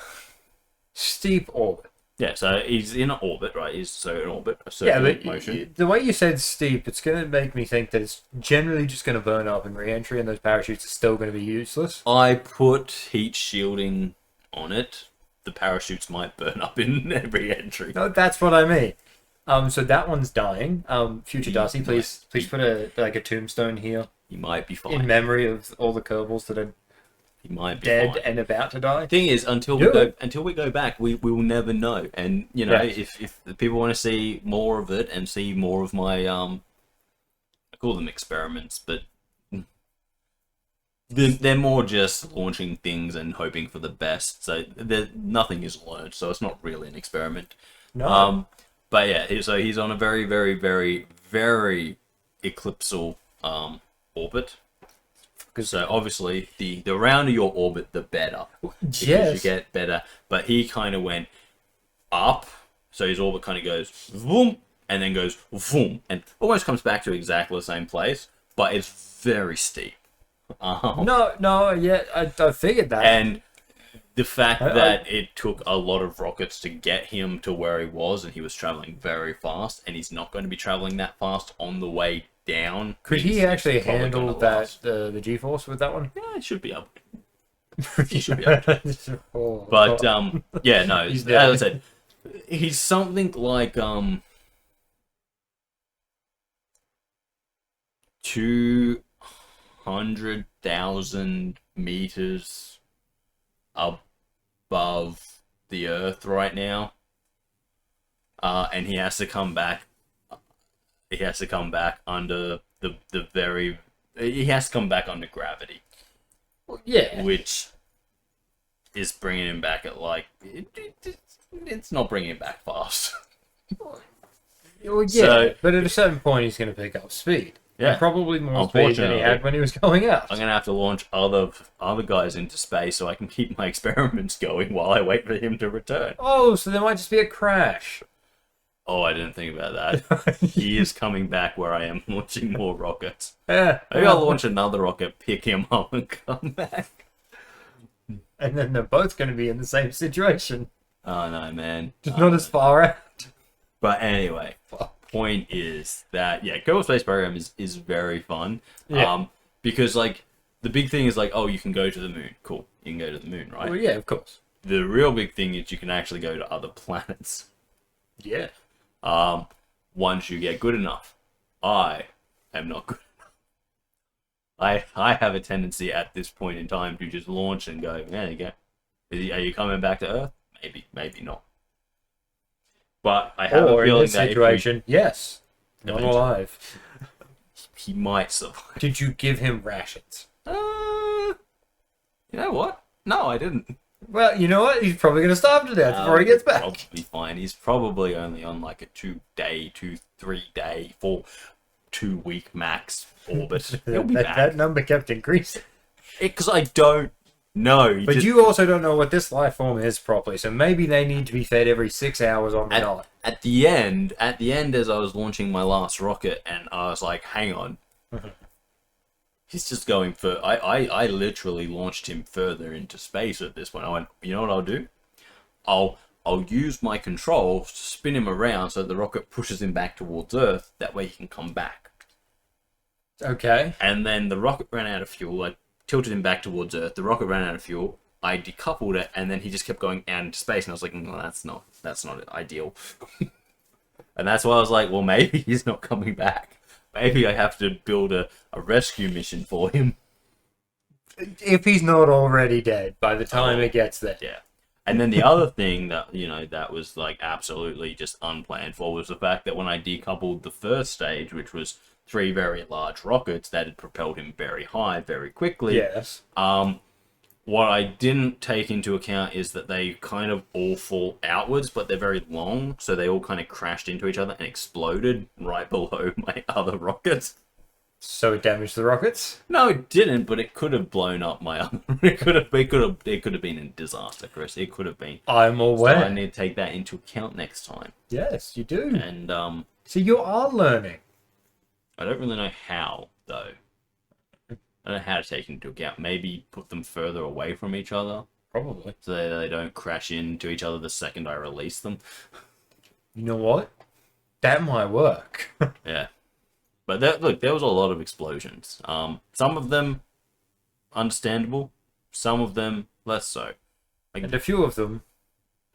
Speaker 2: Steep orbit.
Speaker 1: Yeah, so he's in orbit, right? He's in orbit, a circular motion.
Speaker 2: The way you said steep, it's going to make me think that it's generally just going to burn up in re-entry, and those parachutes are still going to be useless.
Speaker 1: I put heat shielding on it. The parachutes might burn up in re-entry.
Speaker 2: No, that's what I mean. So that one's dying. Future Darcy, please put a tombstone here.
Speaker 1: He might be fine.
Speaker 2: In memory of all the Kerbals that are
Speaker 1: he might be
Speaker 2: dead
Speaker 1: fine.
Speaker 2: And about to die.
Speaker 1: Thing is, until we go back, we will never know. And if the people want to see more of it and see more of my I call them experiments, but they're more just launching things and hoping for the best. So nothing is learned. So it's not really an experiment.
Speaker 2: No.
Speaker 1: But yeah, so he's on a very, very, very, very eclipsal orbit. So obviously, the rounder your orbit, the better. Because you get better. But he kind of went up, so his orbit kind of goes vroom, and then goes vroom, and almost comes back to exactly the same place, but it's very steep.
Speaker 2: I figured that.
Speaker 1: And the fact that it took a lot of rockets to get him to where he was, and he was traveling very fast, and he's not going to be traveling that fast on the way down.
Speaker 2: Could he actually handle that the G-force with that one?
Speaker 1: Yeah, it should be able to. He should be able to. But as I said, he's something like 200,000 meters above the Earth right now, and he has to come back. He has to come back under He has to come back under gravity.
Speaker 2: Well, yeah,
Speaker 1: which is bringing him back at it's not bringing him back fast.
Speaker 2: Well, yeah, but at a certain point he's going to pick up speed. Yeah, and probably more speed than he had when he was going out.
Speaker 1: I'm going to have to launch other guys into space so I can keep my experiments going while I wait for him to return.
Speaker 2: Oh, so there might just be a crash.
Speaker 1: Oh, I didn't think about that. He is coming back where I am launching more rockets.
Speaker 2: Yeah.
Speaker 1: Maybe I'll launch another rocket, pick him up, and come back.
Speaker 2: And then they're both going to be in the same situation.
Speaker 1: Oh, no, man.
Speaker 2: Just not as far out.
Speaker 1: But anyway, point is that, Kerbal Space Program is very fun.
Speaker 2: Yeah.
Speaker 1: Because, the big thing is like, oh, you can go to the moon. Cool, you can go to the moon, right?
Speaker 2: Well, yeah, of course.
Speaker 1: The real big thing is you can actually go to other planets.
Speaker 2: Yeah.
Speaker 1: Once you get good enough. I am not good enough. I have a tendency at this point in time to just launch and go, there you go. Are you coming back to Earth? Maybe not. But I have a feeling
Speaker 2: in this
Speaker 1: that
Speaker 2: situation, yes. Not alive.
Speaker 1: He might survive.
Speaker 2: Did you give him rations?
Speaker 1: You know what? No, I didn't.
Speaker 2: Well, you know what? He's probably going to starve to death before he gets back.
Speaker 1: Probably fine. He's probably only on like a 3-day, 2-week max orbit. He'll be back.
Speaker 2: That number kept increasing.
Speaker 1: Because I don't know.
Speaker 2: But you also don't know what this life form is properly, so maybe they need to be fed every 6 hours on the dot.
Speaker 1: At the end, as I was launching my last rocket, and I was like, hang on. He's just going for... I literally launched him further into space at this point. I went, you know what I'll do? I'll use my controls to spin him around so the rocket pushes him back towards Earth. That way he can come back.
Speaker 2: Okay.
Speaker 1: And then the rocket ran out of fuel. I tilted him back towards Earth. The rocket ran out of fuel. I decoupled it, and then he just kept going out into space. And I was like, no, that's not ideal. And that's why I was like, well, maybe he's not coming back. Maybe I have to build a rescue mission for him.
Speaker 2: If he's not already dead by the time it gets there.
Speaker 1: Yeah. And then the other thing that, that was like absolutely just unplanned for was the fact that when I decoupled the first stage, which was 3 very large rockets that had propelled him very high very quickly.
Speaker 2: Yes.
Speaker 1: What I didn't take into account is that they kind of all fall outwards, but they're very long, so they all kind of crashed into each other and exploded right below my other rockets.
Speaker 2: So it damaged the rockets?
Speaker 1: No, it didn't, but it could have blown up my other. It could have been a disaster, Kris. It could have been.
Speaker 2: I'm aware.
Speaker 1: So I need to take that into account next time.
Speaker 2: Yes, you do.
Speaker 1: And
Speaker 2: so you are learning.
Speaker 1: I don't really know how though. I don't know how to take into account. Maybe put them further away from each other.
Speaker 2: Probably.
Speaker 1: So they don't crash into each other the second I release them.
Speaker 2: You know what? That might work.
Speaker 1: Yeah. But look, there was a lot of explosions. Some of them understandable. Some of them less so. Like,
Speaker 2: and a few of them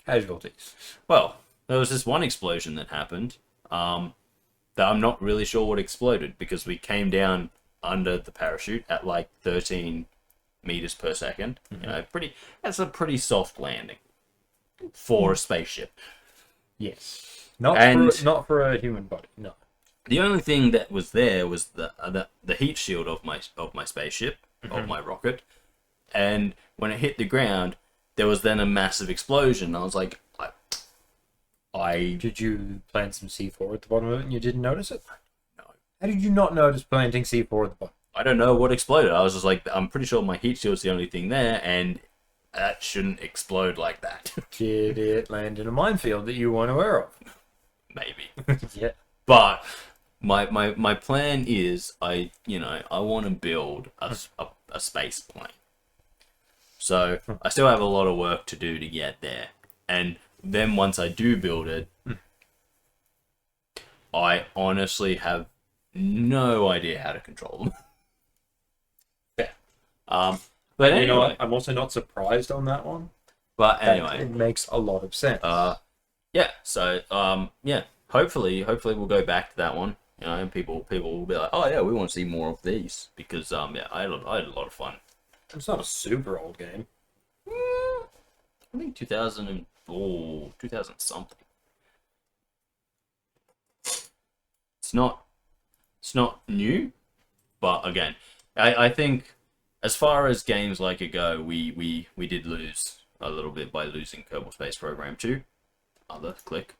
Speaker 2: casualties.
Speaker 1: Well, there was this one explosion that happened. That I'm not really sure what exploded because we came down under the parachute at like 13 meters per second. Mm-hmm. That's a pretty soft landing for a spaceship.
Speaker 2: Yes, not for a human body. No.
Speaker 1: The only thing that was there was the heat shield of my spaceship, mm-hmm. of my rocket, and when it hit the ground, there was then a massive explosion. I was like,
Speaker 2: Did you plant some C4 at the bottom of it and you didn't notice it?
Speaker 1: No.
Speaker 2: How did you not notice planting C4 at the bottom?
Speaker 1: I don't know what exploded. I was just like, I'm pretty sure my heat shield's the only thing there, and that shouldn't explode like that.
Speaker 2: Did it land in a minefield that you weren't aware of?
Speaker 1: Maybe.
Speaker 2: Yeah.
Speaker 1: But my plan is I want to build a space plane. So I still have a lot of work to do to get there, and then once I do build it, I honestly have no idea how to control them.
Speaker 2: Yeah.
Speaker 1: But anyway,
Speaker 2: you know what? I'm also not surprised on that one.
Speaker 1: But anyway,
Speaker 2: it makes a lot of sense.
Speaker 1: Yeah. So yeah. Hopefully we'll go back to that one. And people will be like, oh yeah, we want to see more of these because yeah, I had a lot of fun.
Speaker 2: It's not a super old game.
Speaker 1: I think 2000 something. It's not new, but again, I think as far as games like it go, we did lose a little bit by losing Kerbal Space Program 2. Click.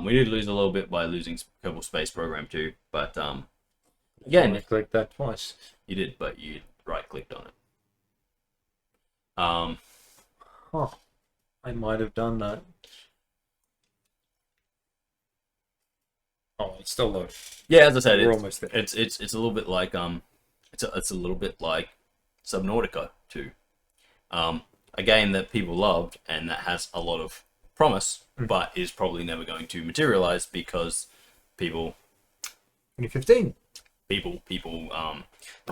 Speaker 1: We did lose a little bit by losing Kerbal Space Program 2, but again,
Speaker 2: I clicked that twice.
Speaker 1: You did, but you right-clicked on it.
Speaker 2: I might have done that. Oh, it's still low.
Speaker 1: Yeah, as I said,
Speaker 2: we're almost there.
Speaker 1: It's a little bit like it's a little bit like Subnautica 2. A game that people loved and that has a lot of promise, but is probably never going to materialize because people
Speaker 2: 2015.
Speaker 1: the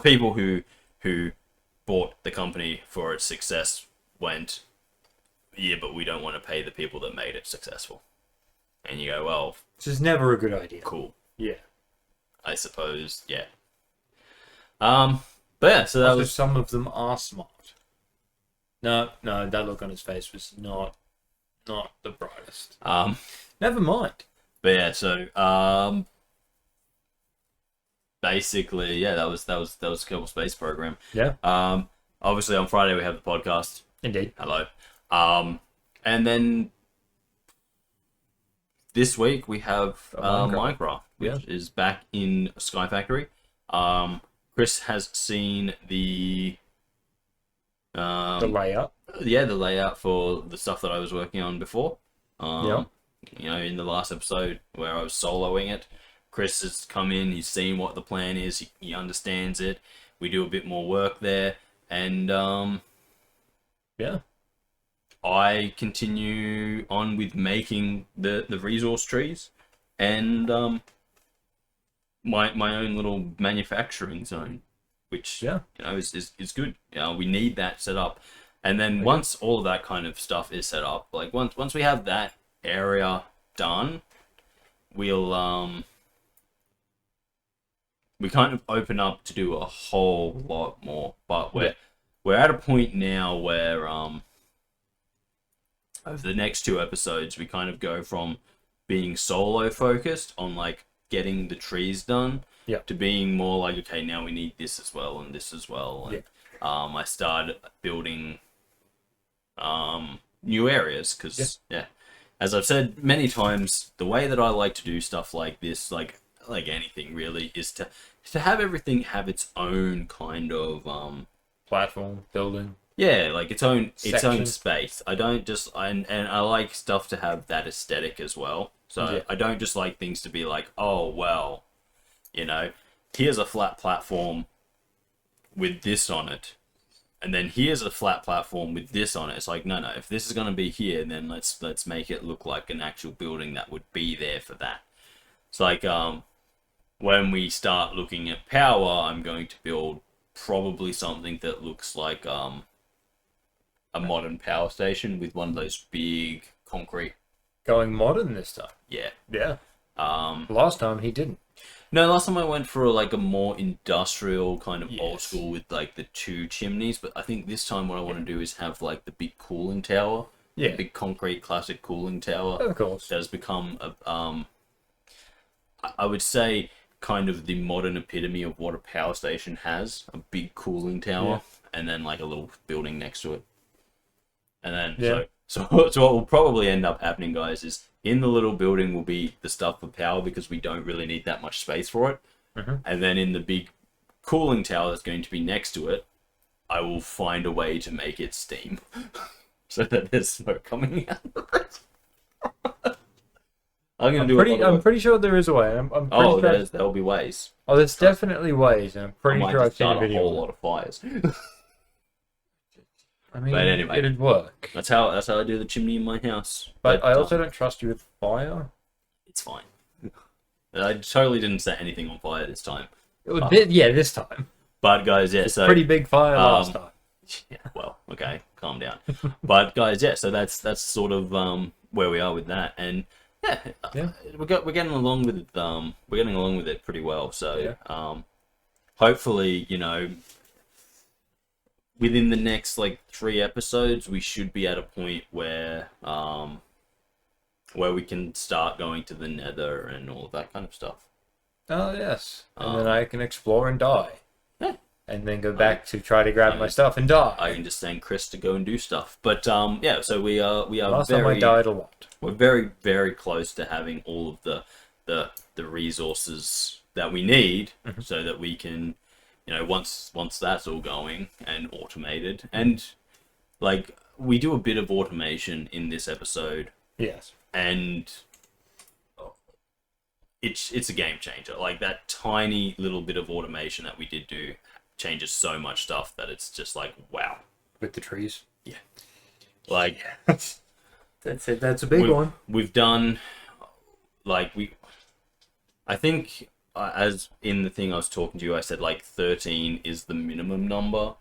Speaker 1: people who bought the company for its success went, yeah, but we don't want to pay the people that made it successful. And you go, well,
Speaker 2: this is never a good idea.
Speaker 1: Cool.
Speaker 2: Yeah.
Speaker 1: I suppose, yeah. But yeah, so that was...
Speaker 2: Some of them are smart. No, that look on his face was not the brightest. Never mind.
Speaker 1: But yeah, so basically, yeah, that was Kerbal Space Program.
Speaker 2: Yeah.
Speaker 1: Obviously on Friday we have the podcast.
Speaker 2: Indeed.
Speaker 1: Hello. And then this week we have Minecraft, which is back in Sky Factory. Kris has seen the
Speaker 2: layout.
Speaker 1: Yeah, the layout for the stuff that I was working on before. You know, in the last episode where I was soloing it, Kris has come in, he's seen what the plan is, he understands it. We do a bit more work there, and I continue on with making the resource trees and my own little manufacturing zone, which you know is good. We need that set up, and then once all of that kind of stuff is set up, like once we have that area done, we'll we kind of open up to do a whole lot more. But we're at a point now where over the next 2 episodes we kind of go from being solo focused on like getting the trees done to being more like, okay, now we need this as well and this as well. And I started building new areas because as I've said many times, the way that I like to do stuff like this, like anything really, is to have everything have its own kind of
Speaker 2: platform building.
Speaker 1: Yeah, like its own space. I don't just and I like stuff to have that aesthetic as well. So I don't just like things to be like, oh well, you know, here's a flat platform with this on it, and then here's a flat platform with this on it. It's like, no, if this is gonna be here, then let's make it look like an actual building that would be there for that. It's like when we start looking at power, I'm going to build probably something that looks like a modern power station with one of those big concrete.
Speaker 2: Going modern this time.
Speaker 1: Yeah.
Speaker 2: Yeah. Last time he didn't.
Speaker 1: No, last time I went for like a more industrial kind of old school with like the 2 chimneys, but I think this time what I want to do is have like the big cooling tower. Yeah. The big concrete classic cooling tower.
Speaker 2: Of course.
Speaker 1: That has become I would say kind of the modern epitome of what a power station has. A big cooling tower and then like a little building next to it. And then so what will probably end up happening, guys, is in the little building will be the stuff for power because we don't really need that much space for it. And then in the big cooling tower that's going to be next to it, I will find a way to make it steam so that there's smoke coming out of it. I'm
Speaker 2: pretty sure there is a way. I'm pretty sure
Speaker 1: there'll be ways.
Speaker 2: Oh, there's definitely ways, and I'm pretty sure I've seen a video.
Speaker 1: A whole lot of fires.
Speaker 2: I mean,
Speaker 1: but anyway,
Speaker 2: it'd work.
Speaker 1: That's how I do the chimney in my house.
Speaker 2: But I also don't trust you with fire.
Speaker 1: It's fine. I totally didn't set anything on fire this time.
Speaker 2: This time.
Speaker 1: But guys, so
Speaker 2: pretty big fire last time.
Speaker 1: Yeah, well, okay, calm down. But guys, so that's sort of where we are with that, and we're getting along with it pretty well. So hopefully, you know, within the next like 3 episodes, we should be at a point where we can start going to the Nether and all of that kind of stuff.
Speaker 2: Oh yes, and then I can explore and die. Yeah. And then go back to try to grab my stuff and die.
Speaker 1: I can just send Kris to go and do stuff. But so we are
Speaker 2: Last time I died a lot.
Speaker 1: We're very, very close to having all of the resources that we need so that we can, you know, once that's all going and automated, and like we do a bit of automation in this episode.
Speaker 2: Yes.
Speaker 1: And it's a game changer. Like that tiny little bit of automation that we did do changes so much stuff that it's just like, wow.
Speaker 2: With the trees?
Speaker 1: Yeah. Like
Speaker 2: that's it. That's a big one.
Speaker 1: We've done I think as in the thing I was talking to you, I said like 13 is the minimum number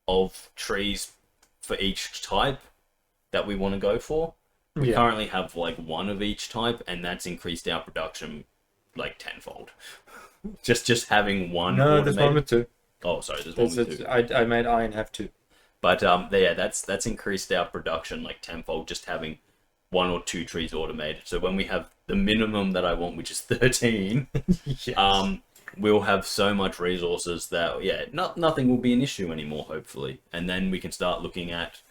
Speaker 1: of trees for each type that we want to go for. We currently have like one of each type, and that's increased our production like tenfold. just having one.
Speaker 2: No,
Speaker 1: automated.
Speaker 2: there's one with two.
Speaker 1: Oh, sorry, there's one with two.
Speaker 2: I made iron have two.
Speaker 1: But yeah, that's increased our production like tenfold, just having one or two trees automated. So when we have the minimum that I want, which is 13, yes. We'll have so much resources that nothing will be an issue anymore, hopefully. And then we can start looking at,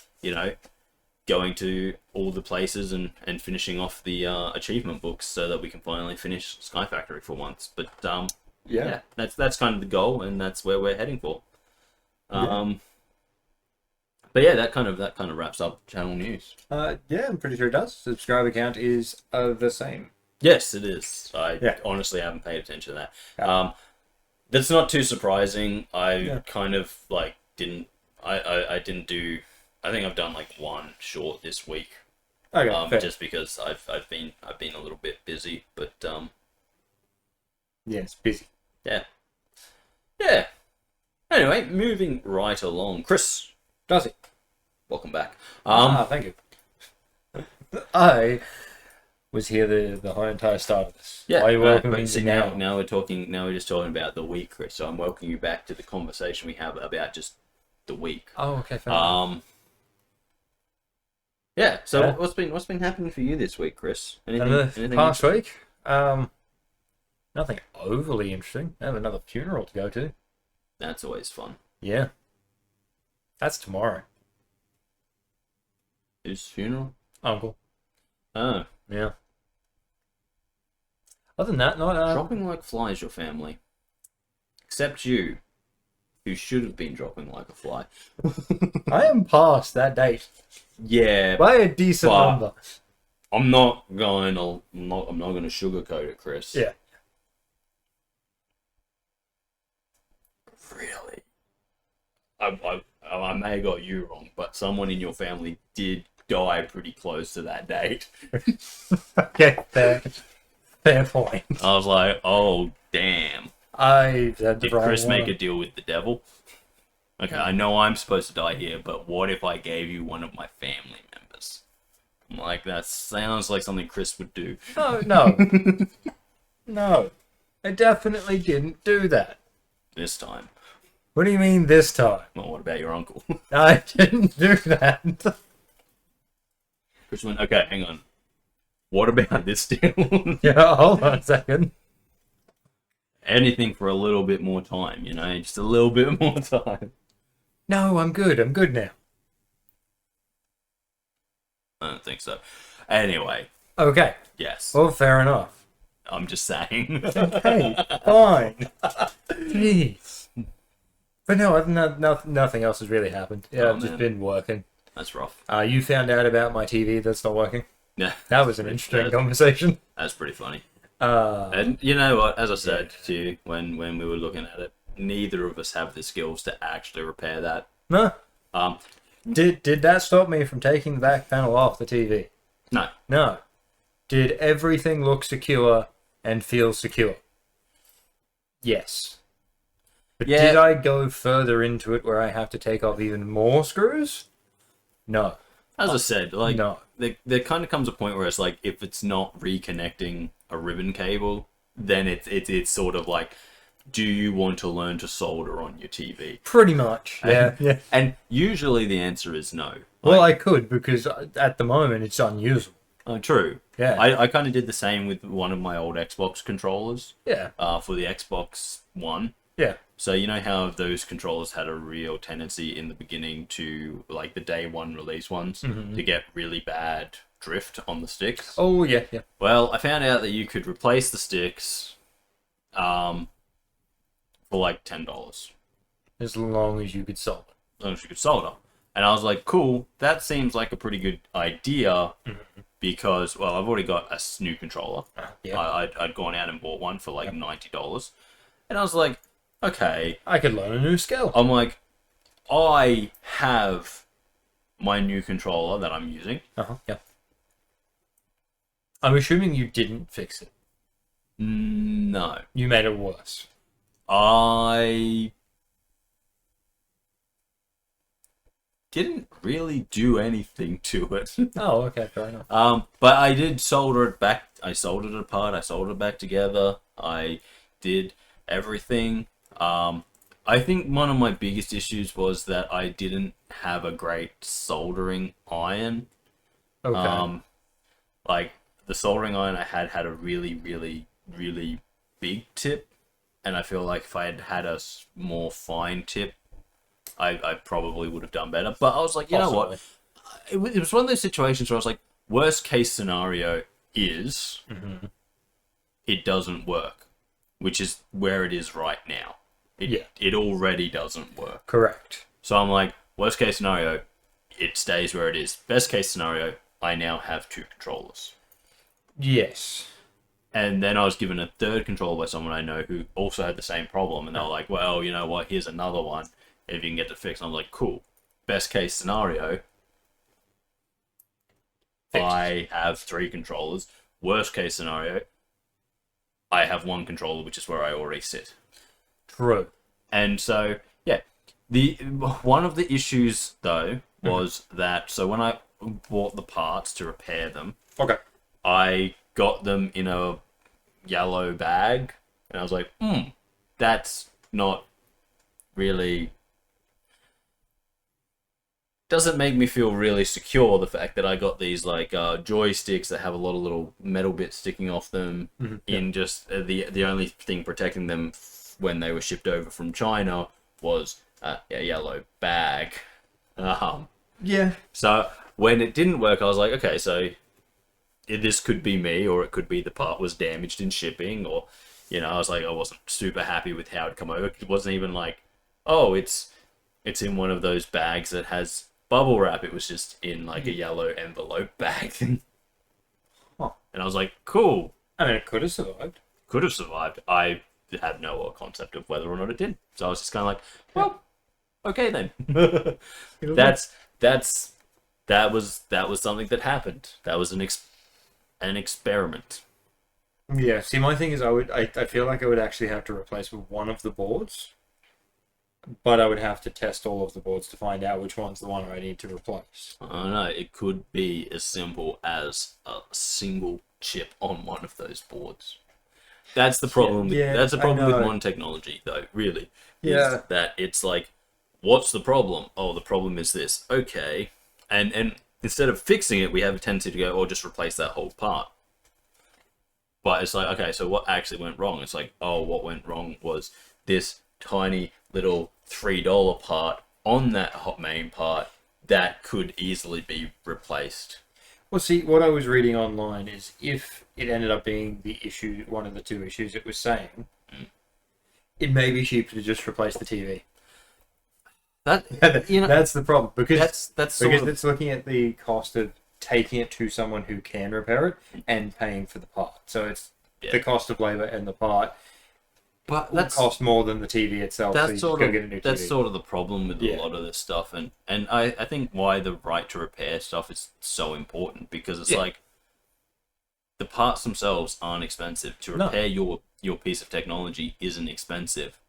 Speaker 1: going to all the places and finishing off the achievement books so that we can finally finish Sky Factory for once. But that's kind of the goal, and that's where we're heading for. But yeah, that kind of wraps up channel news.
Speaker 2: Yeah, I'm pretty sure it does. Subscriber count is the same.
Speaker 1: Yes, it is. I honestly haven't paid attention to that. Yeah. That's not too surprising. I kind of like didn't. I didn't do. I think I've done like one short this week.
Speaker 2: Okay,
Speaker 1: just because I've been a little bit busy, but
Speaker 2: yeah, it's busy.
Speaker 1: Yeah. Anyway, moving right along, Kris.
Speaker 2: Darcy,
Speaker 1: welcome back.
Speaker 2: Thank you. I was here the whole entire start of this.
Speaker 1: Yeah.
Speaker 2: Why are you welcoming
Speaker 1: me
Speaker 2: now?
Speaker 1: Now we're talking. Now we're just talking about the week, Kris. So I'm welcoming you back to the conversation we have about just the week.
Speaker 2: Oh, okay. Fair
Speaker 1: Yeah. So what's been happening for you this week, Kris?
Speaker 2: Anything past week? Nothing overly interesting. I have another funeral to go to.
Speaker 1: That's always fun.
Speaker 2: Yeah. That's tomorrow.
Speaker 1: Whose funeral?
Speaker 2: Uncle.
Speaker 1: Oh.
Speaker 2: Yeah. Other than that, not
Speaker 1: dropping like flies, your family. Except you, who should have been dropping like a fly.
Speaker 2: I am past that date.
Speaker 1: Yeah.
Speaker 2: By a decent number.
Speaker 1: I'm not going to sugarcoat it, Kris.
Speaker 2: Yeah.
Speaker 1: Really? I may have got you wrong, but someone in your family did die pretty close to that date.
Speaker 2: Okay, fair point.
Speaker 1: I was like, oh, damn.
Speaker 2: Did
Speaker 1: Kris make a deal with the devil? Okay, I know I'm supposed to die here, but what if I gave you one of my family members? I'm like, that sounds like something Kris would do.
Speaker 2: No. No. I definitely didn't do that.
Speaker 1: This time.
Speaker 2: What do you mean this time?
Speaker 1: Well, what about your uncle?
Speaker 2: I didn't do that.
Speaker 1: Kris went, okay, hang on. What about this deal?
Speaker 2: Yeah, hold on a second.
Speaker 1: Anything for a little bit more time, just a little bit more time.
Speaker 2: No, I'm good. I'm good now.
Speaker 1: I don't think so. Anyway.
Speaker 2: Okay.
Speaker 1: Yes.
Speaker 2: Well, fair enough.
Speaker 1: I'm just saying.
Speaker 2: Okay, fine. Jeez. But no, nothing else has really happened. Yeah, I've just been working.
Speaker 1: That's rough.
Speaker 2: You found out about my TV that's not working?
Speaker 1: Yeah.
Speaker 2: That was an interesting conversation.
Speaker 1: That's pretty funny. And you know what? As I said to you when we were looking at it, neither of us have the skills to actually repair that.
Speaker 2: No. Did that stop me from taking the back panel off the TV?
Speaker 1: No.
Speaker 2: No. Did everything look secure and feel secure? Yes. But did I go further into it where I have to take off even more screws? No.
Speaker 1: As I said,
Speaker 2: no.
Speaker 1: There kind of comes a point where it's like, if it's not reconnecting a ribbon cable, then it's sort of like, do you want to learn to solder on your TV?
Speaker 2: Pretty much, yeah.
Speaker 1: And usually the answer is no.
Speaker 2: Well, I could, because at the moment it's unusable.
Speaker 1: Oh, true.
Speaker 2: Yeah.
Speaker 1: I kind of did the same with one of my old Xbox controllers.
Speaker 2: Yeah.
Speaker 1: For the Xbox One.
Speaker 2: Yeah.
Speaker 1: So you know how those controllers had a real tendency in the beginning to, like the day one release ones, to get really bad drift on the sticks?
Speaker 2: Oh, yeah.
Speaker 1: Well, I found out that you could replace the sticks for like $10.
Speaker 2: As long as you could solder.
Speaker 1: As long as you could solder. And I was like, cool, that seems like a pretty good idea because, well, I've already got a new controller.
Speaker 2: Yeah.
Speaker 1: I'd gone out and bought one for like $90. And I was like, okay.
Speaker 2: I could learn a new skill.
Speaker 1: I'm like, I have my new controller that I'm using.
Speaker 2: Yeah. I'm assuming you didn't fix it.
Speaker 1: No. No.
Speaker 2: You made it worse.
Speaker 1: I didn't really do anything to it.
Speaker 2: Oh, okay, fair enough.
Speaker 1: But I did solder it back. I soldered it apart. I soldered it back together. I did everything. I think one of my biggest issues was that I didn't have a great soldering iron.
Speaker 2: Okay.
Speaker 1: Like the soldering iron I had a really, really, really big tip, and I feel like if I had had a more fine tip, I probably would have done better. But I was like, you know what? It was one of those situations where I was like, worst case scenario is it doesn't work, which is where it is right now. It already doesn't work.
Speaker 2: Correct.
Speaker 1: So I'm like, worst case scenario, it stays where it is. Best case scenario, I now have 2 controllers.
Speaker 2: Yes.
Speaker 1: And then I was given a 3rd controller by someone I know who also had the same problem. And they were like, well, you know what, here's another one if you can get it fixed. And I'm like, cool. Best case scenario, I have 3 controllers. Worst case scenario, I have 1 controller, which is where I already sit.
Speaker 2: True.
Speaker 1: And so, yeah. One of the issues, though, was that, so when I bought the parts to repair them, I got them in a yellow bag, and I was like, that's not really... Doesn't make me feel really secure, the fact that I got these like joysticks that have a lot of little metal bits sticking off them in just the only thing protecting them when they were shipped over from China was a yellow bag.
Speaker 2: Yeah.
Speaker 1: So when it didn't work, I was like, okay, so this could be me, or it could be the part was damaged in shipping, or, you know, I was like, I wasn't super happy with how it come over. It wasn't even like, oh, it's in one of those bags that has bubble wrap. It was just in like a yellow envelope bag thing. And I was like, cool.
Speaker 2: I mean, it could have survived.
Speaker 1: Could have survived. I had no concept of whether or not it did. So I was just kind of like, well, okay then. That was something that happened. That was an experiment.
Speaker 2: Yeah. See, my thing is, I feel like I would actually have to replace one of the boards, but I would have to test all of the boards to find out which one's the one I need to replace.
Speaker 1: I don't know. It could be as simple as a single chip on one of those boards. That's the problem. That's the problem with modern technology, though. Really, is that it's like, what's the problem? Oh, the problem is this. Okay, and instead of fixing it, we have a tendency to go, oh, just replace that whole part. But it's like, okay, so what actually went wrong? It's like, oh, what went wrong was this tiny little $3 part on that hot main part that could easily be replaced.
Speaker 2: Well, see, what I was reading online is if it ended up being the issue, one of the 2 issues it was saying, it may be cheaper to just replace the TV.
Speaker 1: That, you know,
Speaker 2: that's the problem, because
Speaker 1: that's
Speaker 2: it's looking at the cost of taking it to someone who can repair it and paying for the part. So it's the cost of labor and the part.
Speaker 1: But that
Speaker 2: cost more than the TV itself.
Speaker 1: That's
Speaker 2: so
Speaker 1: sort of
Speaker 2: get a new TV.
Speaker 1: That's sort of the problem with a lot of this stuff, and I think why the right to repair stuff is so important, because it's like the parts themselves aren't expensive. To repair your piece of technology isn't expensive,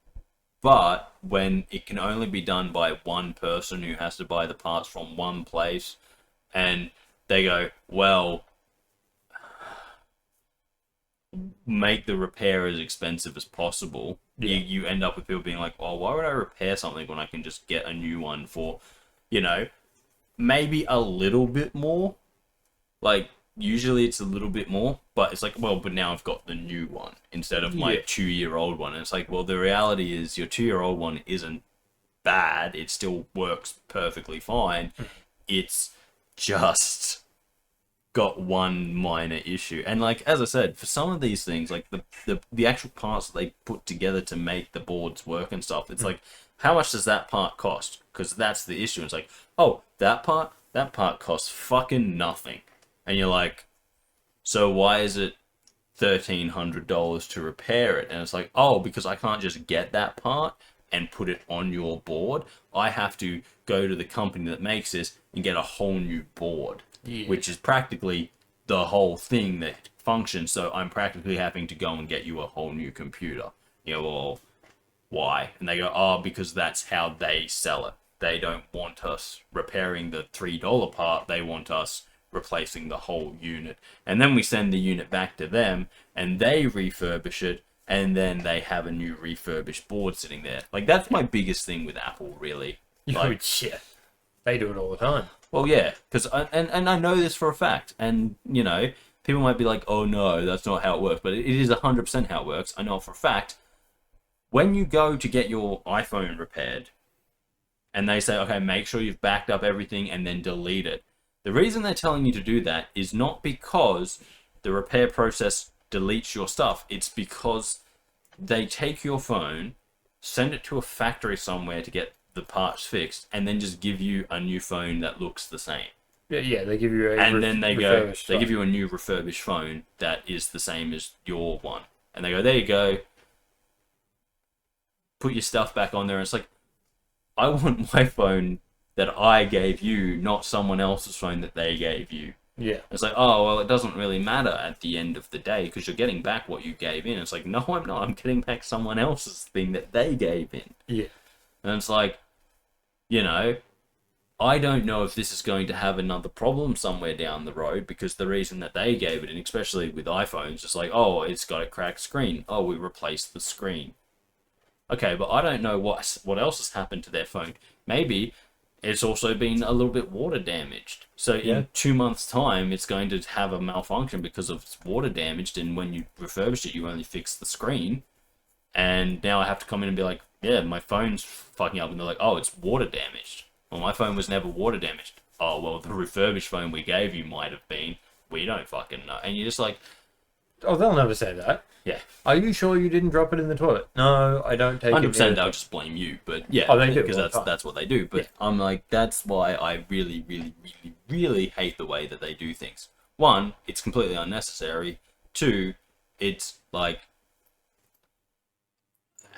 Speaker 1: but when it can only be done by one person who has to buy the parts from one place, and they go, well, make the repair as expensive as possible, you end up with people being like, oh, why would I repair something when I can just get a new one for, you know, maybe a little bit more? Like, usually it's a little bit more, but it's like, well, but now I've got the new one instead of my 2-year-old one. And it's like, well, the reality is your 2-year-old one isn't bad. It still works perfectly fine. It's just got one minor issue. And like, as I said, for some of these things, like the actual parts that they put together to make the boards work and stuff, it's like, how much does that part cost? Because that's the issue. It's like, oh, that part costs fucking nothing. And you're like, so why is it $1,300 to repair it? And it's like, oh, because I can't just get that part and put it on your board. I have to go to the company that makes this and get a whole new board. Which is practically the whole thing that function, so I'm practically having to go and get you a whole new computer. You know, well, why? And they go, oh, because that's how they sell it. They don't want us repairing the $3 part. They want us replacing the whole unit. And then we send the unit back to them, and they refurbish it, and then they have a new refurbished board sitting there. Like, that's my biggest thing with Apple, really. Like,
Speaker 2: shit. They do it all the time.
Speaker 1: Well, yeah, because and I know this for a fact, and you know, people might be like, "Oh no, that's not how it works," but it is 100% how it works. I know for a fact. When you go to get your iPhone repaired, and they say, "Okay, make sure you've backed up everything and then delete it," the reason they're telling you to do that is not because the repair process deletes your stuff. It's because they take your phone, send it to a factory somewhere to get the parts fixed, and then just give you a new phone that looks the same.
Speaker 2: Yeah, they give you
Speaker 1: then they give you a new refurbished phone that is the same as your one, and they go, there you go, put your stuff back on there. And it's like, I want my phone that I gave you, not someone else's phone that they gave you.
Speaker 2: Yeah.
Speaker 1: It's like, oh, well, it doesn't really matter at the end of the day because you're getting back what you gave in. It's like, no, I'm not. I'm getting back someone else's thing that they gave in.
Speaker 2: Yeah.
Speaker 1: And it's like, you know, I don't know if this is going to have another problem somewhere down the road because the reason that they gave it, and especially with iPhones, it's like, oh, it's got a cracked screen. Oh, we replaced the screen. Okay, but I don't know what else has happened to their phone. Maybe it's also been a little bit water damaged. So in 2 months' time, it's going to have a malfunction because of it's water damaged, and when you refurbish it, you only fix the screen. And now I have to come in and be like, yeah, my phone's fucking up. And they're like, oh, it's water damaged. Well, my phone was never water damaged. Oh, well, the refurbished phone we gave you might have been. We don't fucking know. And you're just like...
Speaker 2: Oh, they'll never say that.
Speaker 1: Yeah.
Speaker 2: Are you sure you didn't drop it in the toilet? No, I don't take
Speaker 1: 100% they'll just blame you. But yeah,
Speaker 2: they do,
Speaker 1: because that's what they do. But yeah. I'm like, that's why I really, really, really, really hate the way that they do things. One, it's completely unnecessary. Two, it's like...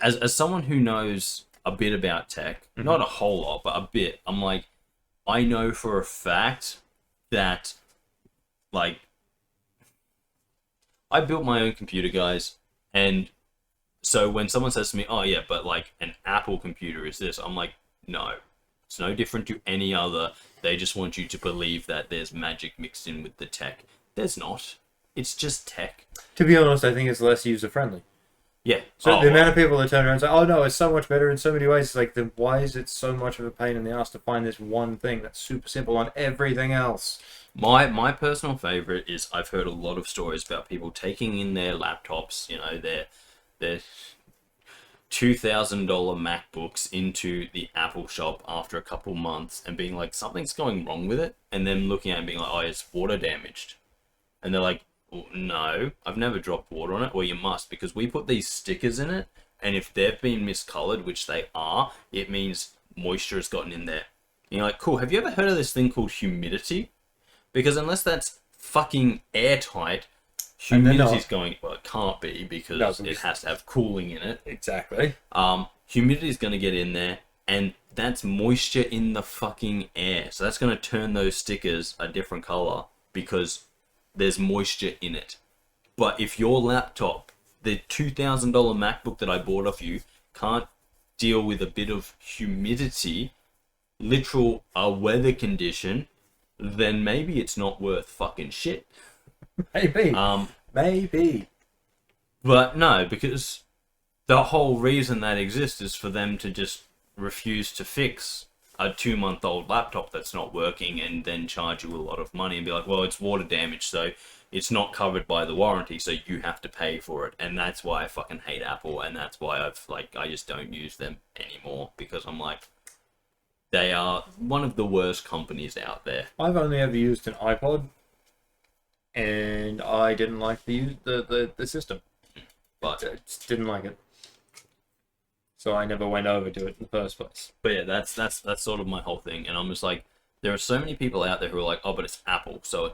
Speaker 1: As someone who knows a bit about tech, not a whole lot, but a bit, I'm like, I know for a fact that, like, I built my own computer, guys, and so when someone says to me, oh yeah, but like an Apple computer is this, I'm like, no, it's no different to any other. They just want you to believe that there's magic mixed in with the tech. There's not. It's just tech.
Speaker 2: To be honest, I think it's less user-friendly.
Speaker 1: Yeah.
Speaker 2: So the amount of people that turn around and say, oh no, it's so much better in so many ways, it's like, then why is it so much of a pain in the ass to find this one thing that's super simple on everything else?
Speaker 1: My personal favorite is I've heard a lot of stories about people taking in their laptops, you know, their $2,000 MacBooks into the Apple shop after a couple months and being like, something's going wrong with it, and then looking at it and being like, oh, it's water damaged. And they're like, well, no, I've never dropped water on it. Well, you must, because we put these stickers in it, and if they've been miscolored, which they are, it means moisture has gotten in there. And you're like, cool, have you ever heard of this thing called humidity? Because unless that's fucking airtight, humidity's going... Well, it can't be, because it has to have cooling in it.
Speaker 2: Exactly.
Speaker 1: Humidity's going to get in there, and that's moisture in the fucking air. So that's going to turn those stickers a different color, because there's moisture in it. But if your laptop, the $2,000 MacBook that I bought off you, can't deal with a bit of humidity, literal a weather condition, then maybe it's not worth fucking shit.
Speaker 2: Maybe. Maybe.
Speaker 1: But no, because the whole reason that exists is for them to just refuse to fix a 2-month-old laptop that's not working and then charge you a lot of money and be like, well, it's water damage, so it's not covered by the warranty, so you have to pay for it. And that's why I fucking hate Apple, and that's why I just don't use them anymore, because I'm like, they are one of the worst companies out there.
Speaker 2: I've only ever used an iPod, and I didn't like the system. But I just didn't like it. So I never went over to it in the first place.
Speaker 1: But yeah, that's sort of my whole thing, and I'm just like, there are so many people out there who are like, oh, but it's Apple, so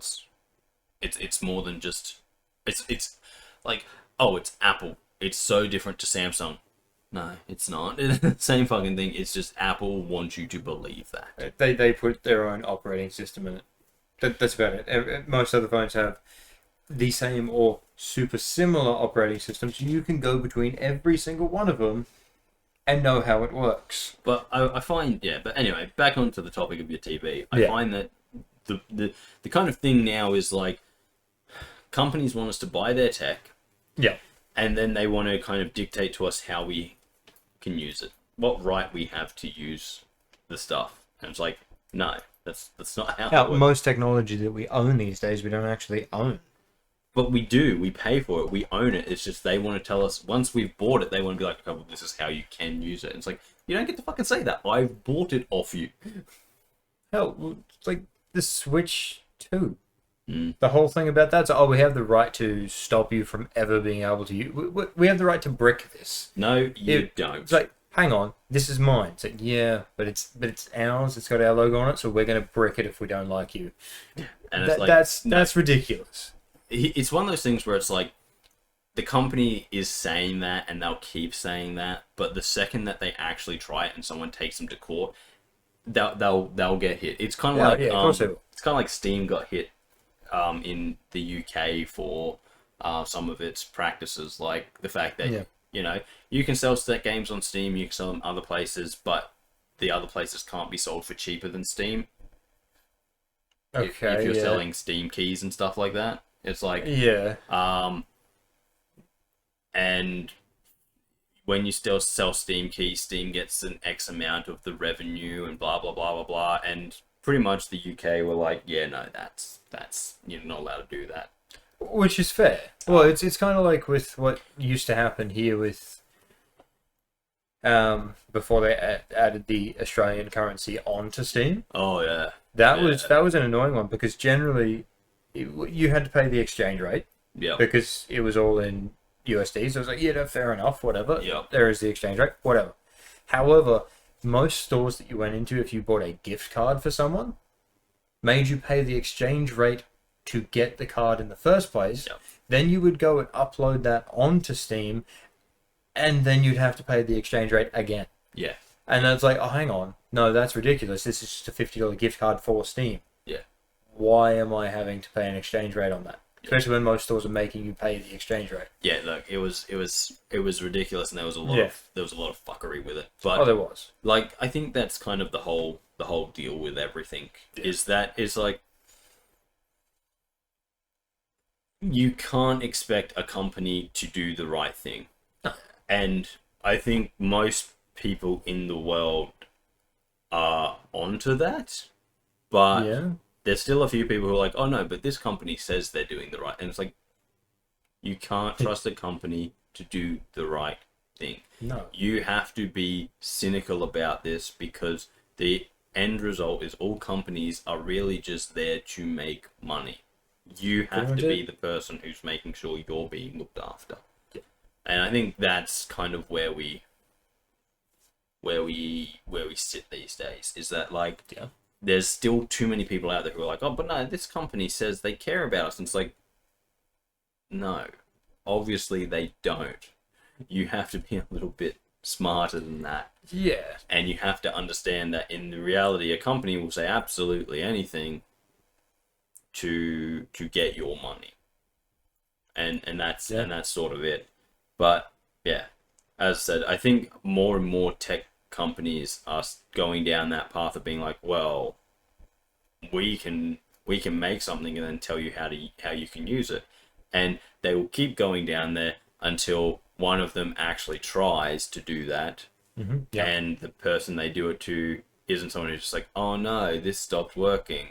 Speaker 1: it's more than just it's like, oh, it's Apple, it's so different to Samsung. No, it's not. Same fucking thing. It's just Apple wants you to believe that.
Speaker 2: They put their own operating system in it. That's about it. Most other phones have the same or super similar operating systems, you can go between every single one of them and know how it works.
Speaker 1: But I find, but anyway, back onto the topic of your TV. I find that the kind of thing now is like, companies want us to buy their tech.
Speaker 2: Yeah.
Speaker 1: And then they want to kind of dictate to us how we can use it. What right we have to use the stuff. And it's like, no, that's not how it works.
Speaker 2: Most technology that we own these days, we don't actually own.
Speaker 1: But we do. We pay for it. We own it. It's just they want to tell us, once we've bought it, they want to be like, oh, well, this is how you can use it. And it's like, you don't get to fucking say that. I've bought it off you.
Speaker 2: Hell, it's like the Switch 2. The whole thing about that's, we have the right to stop you from ever being able to use. We have the right to brick this.
Speaker 1: No, you don't.
Speaker 2: It's like, hang on, this is mine. It's like, yeah, but it's ours. It's got our logo on it, so we're gonna brick it if we don't like you. And it's like, that's ridiculous.
Speaker 1: It's one of those things where it's like, the company is saying that, and they'll keep saying that, but the second that they actually try it and someone takes them to court, they'll get hit. It's kind of like
Speaker 2: of course they will.
Speaker 1: It's kind of like Steam got hit in the UK for some of its practices, like the fact that you can sell games on Steam, you can sell them other places, but the other places can't be sold for cheaper than Steam. If you're selling Steam keys and stuff like that, it's like and when you still sell Steam keys, Steam gets an X amount of the revenue and blah blah blah blah blah, and pretty much the UK were like, yeah, no, that's you're not allowed to do that.
Speaker 2: Which is fair. Well, it's kind of like with what used to happen here with before they added the Australian currency onto Steam.
Speaker 1: Oh yeah,
Speaker 2: that was an annoying one because generally you had to pay the exchange rate.
Speaker 1: Yeah.
Speaker 2: Because it was all in USD, so I was like, yeah, no, fair enough, whatever.
Speaker 1: Yeah.
Speaker 2: There is the exchange rate, whatever. However, most stores that you went into, if you bought a gift card for someone, made you pay the exchange rate to get the card in the first place.
Speaker 1: Yep.
Speaker 2: Then you would go and upload that onto Steam, and then you'd have to pay the exchange rate again.
Speaker 1: Yeah.
Speaker 2: And it's like, oh, hang on. No, that's ridiculous. This is just a $50 gift card for Steam.
Speaker 1: Yeah.
Speaker 2: Why am I having to pay an exchange rate on that? Especially when most stores are making you pay the exchange rate.
Speaker 1: Yeah, look, it was ridiculous, and there was a lot of fuckery with it. But
Speaker 2: there was.
Speaker 1: Like, I think that's kind of the whole deal with everything. Yeah. Is like, you can't expect a company to do the right thing. And I think most people in the world are onto that, but there's still a few people who are like, oh no, but this company says they're doing the right, and it's like, you can't trust a company to do the right thing.
Speaker 2: No.
Speaker 1: You have to be cynical about this, because the end result is all companies are really just there to make money. You have to be the person who's making sure you're being looked after. Yeah. And I think that's kind of where we sit these days, is that like, there's still too many people out there who are like, oh, but no, this company says they care about us. And it's like, no, obviously they don't. You have to be a little bit smarter than that.
Speaker 2: Yeah.
Speaker 1: And you have to understand that in the reality, a company will say absolutely anything to get your money. And that's sort of it. But yeah, as I said, I think more and more tech companies are going down that path of being like, well, we can make something and then tell you how you can use it, and they will keep going down there until one of them actually tries to do that, and the person they do it to isn't someone who's just like, oh no, this stopped working,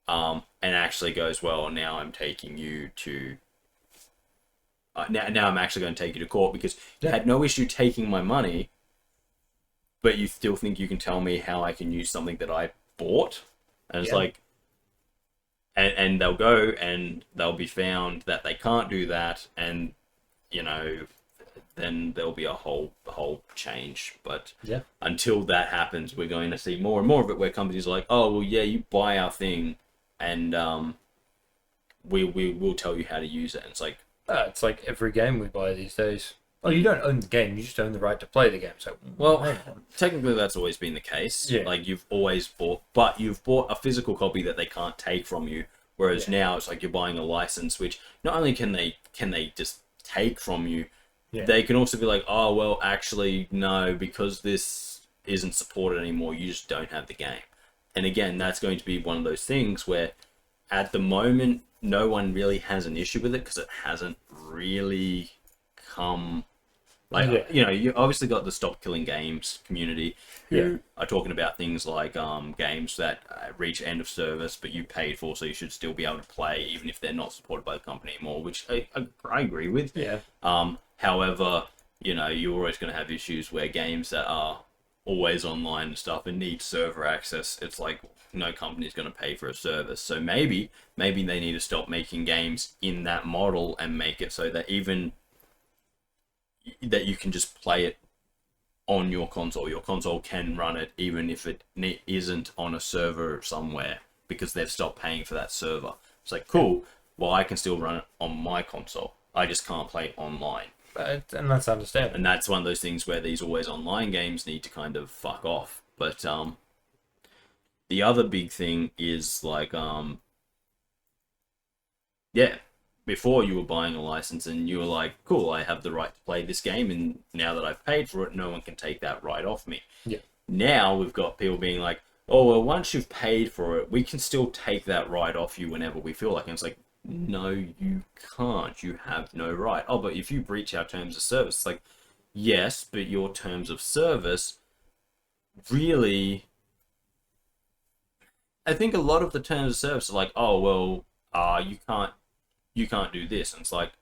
Speaker 1: and actually goes, well, now I'm taking you to now I'm actually going to take you to court because you had no issue taking my money, but you still think you can tell me how I can use something that I bought? And it's like, and they'll go and they'll be found that they can't do that, and then there'll be a whole change. But until that happens, we're going to see more and more of it where companies are like, oh well, yeah, you buy our thing, and we will tell you how to use it. And it's like
Speaker 2: every game we buy these days. Oh, you don't own the game, you just own the right to play the game. So,
Speaker 1: well, technically that's always been the case. Yeah. Like, you've always bought a physical copy that they can't take from you, Whereas now it's like you're buying a license, which not only can they just take from you, they can also be like, oh well, actually no, because this isn't supported anymore, you just don't have the game. And again, that's going to be one of those things where at the moment no one really has an issue with it because it hasn't really come. Like, you obviously got the Stop Killing Games community who are talking about things like games that reach end of service, but you paid for, so you should still be able to play, even if they're not supported by the company anymore, which I agree with.
Speaker 2: Yeah.
Speaker 1: However, you're always going to have issues where games that are always online and stuff and need server access, it's like no company's going to pay for a service. So maybe they need to stop making games in that model and make it so that even that you can just play it on your console. Your console can run it even if it isn't on a server somewhere because they've stopped paying for that server. It's like, cool, well, I can still run it on my console. I just can't play online.
Speaker 2: And that's understandable.
Speaker 1: And that's one of those things where these always online games need to kind of fuck off. But the other big thing is like, before you were buying a license and you were like, cool, I have the right to play this game, and now that I've paid for it, no one can take that right off me.
Speaker 2: Yeah.
Speaker 1: Now we've got people being like, oh, well, once you've paid for it, we can still take that right off you whenever we feel like it. And it's like, no, you can't. You have no right. Oh, but if you breach our terms of service, it's like, yes, but your terms of service really... I think a lot of the terms of service are like, oh, well, you can't do this. And it's like,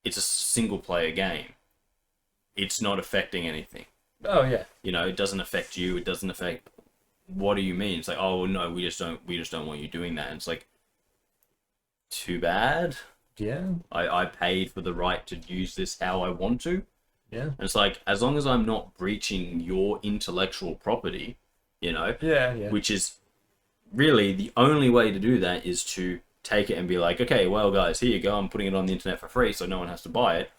Speaker 1: it's a single player game. It's not affecting anything.
Speaker 2: Oh yeah.
Speaker 1: It doesn't affect you. It doesn't affect. What do you mean? It's like, oh no, we just don't want you doing that. And it's like, too bad.
Speaker 2: Yeah.
Speaker 1: I paid for the right to use this how I want to.
Speaker 2: Yeah.
Speaker 1: And it's like, as long as I'm not breaching your intellectual property, which is really the only way to do that is to take it and be like, okay, well, guys, here you go. I'm putting it on the internet for free, so no one has to buy it.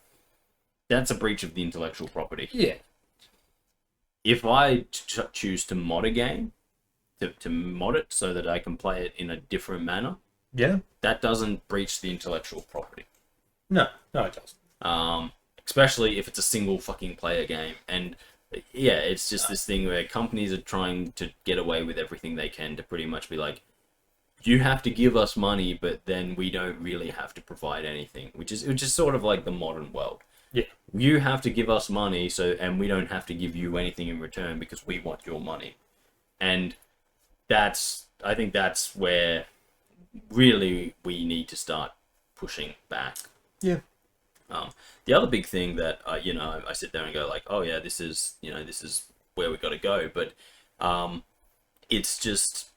Speaker 1: That's a breach of the intellectual property.
Speaker 2: Yeah.
Speaker 1: If I choose to mod a game, to mod it so that I can play it in a different manner, that doesn't breach the intellectual property.
Speaker 2: No, it doesn't.
Speaker 1: Especially if it's a single fucking player game. And yeah, it's just this thing where companies are trying to get away with everything they can to pretty much be like, you have to give us money, but then we don't really have to provide anything, which is sort of like the modern world.
Speaker 2: Yeah.
Speaker 1: You have to give us money, and we don't have to give you anything in return because we want your money. And I think that's where really we need to start pushing back.
Speaker 2: Yeah.
Speaker 1: The other big thing that I sit there and go like, oh yeah, this is where we got to go, but it's just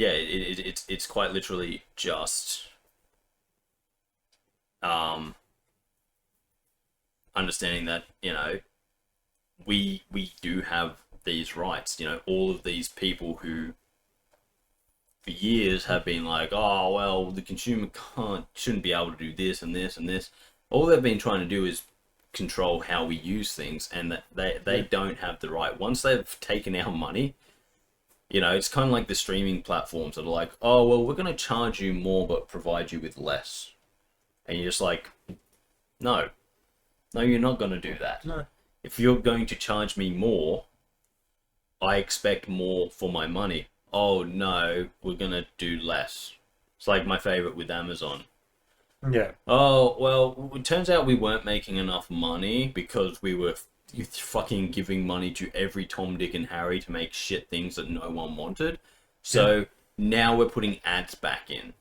Speaker 1: it's quite literally just understanding that we do have these rights. All of these people who for years have been like, oh well, the consumer shouldn't be able to do this and this and this. All they've been trying to do is control how we use things, and that they don't have the right. Once they've taken our money, it's kind of like the streaming platforms that are like, oh well, we're going to charge you more but provide you with less, and you're just like, no, you're not going to do that.
Speaker 2: No.
Speaker 1: If you're going to charge me more, I expect more for my money. Oh no, we're going to do less. It's like my favorite with Amazon.
Speaker 2: Yeah.
Speaker 1: Oh, well, it turns out we weren't making enough money because we were fucking giving money to every Tom, Dick, and Harry to make shit things that no one wanted. So now we're putting ads back in.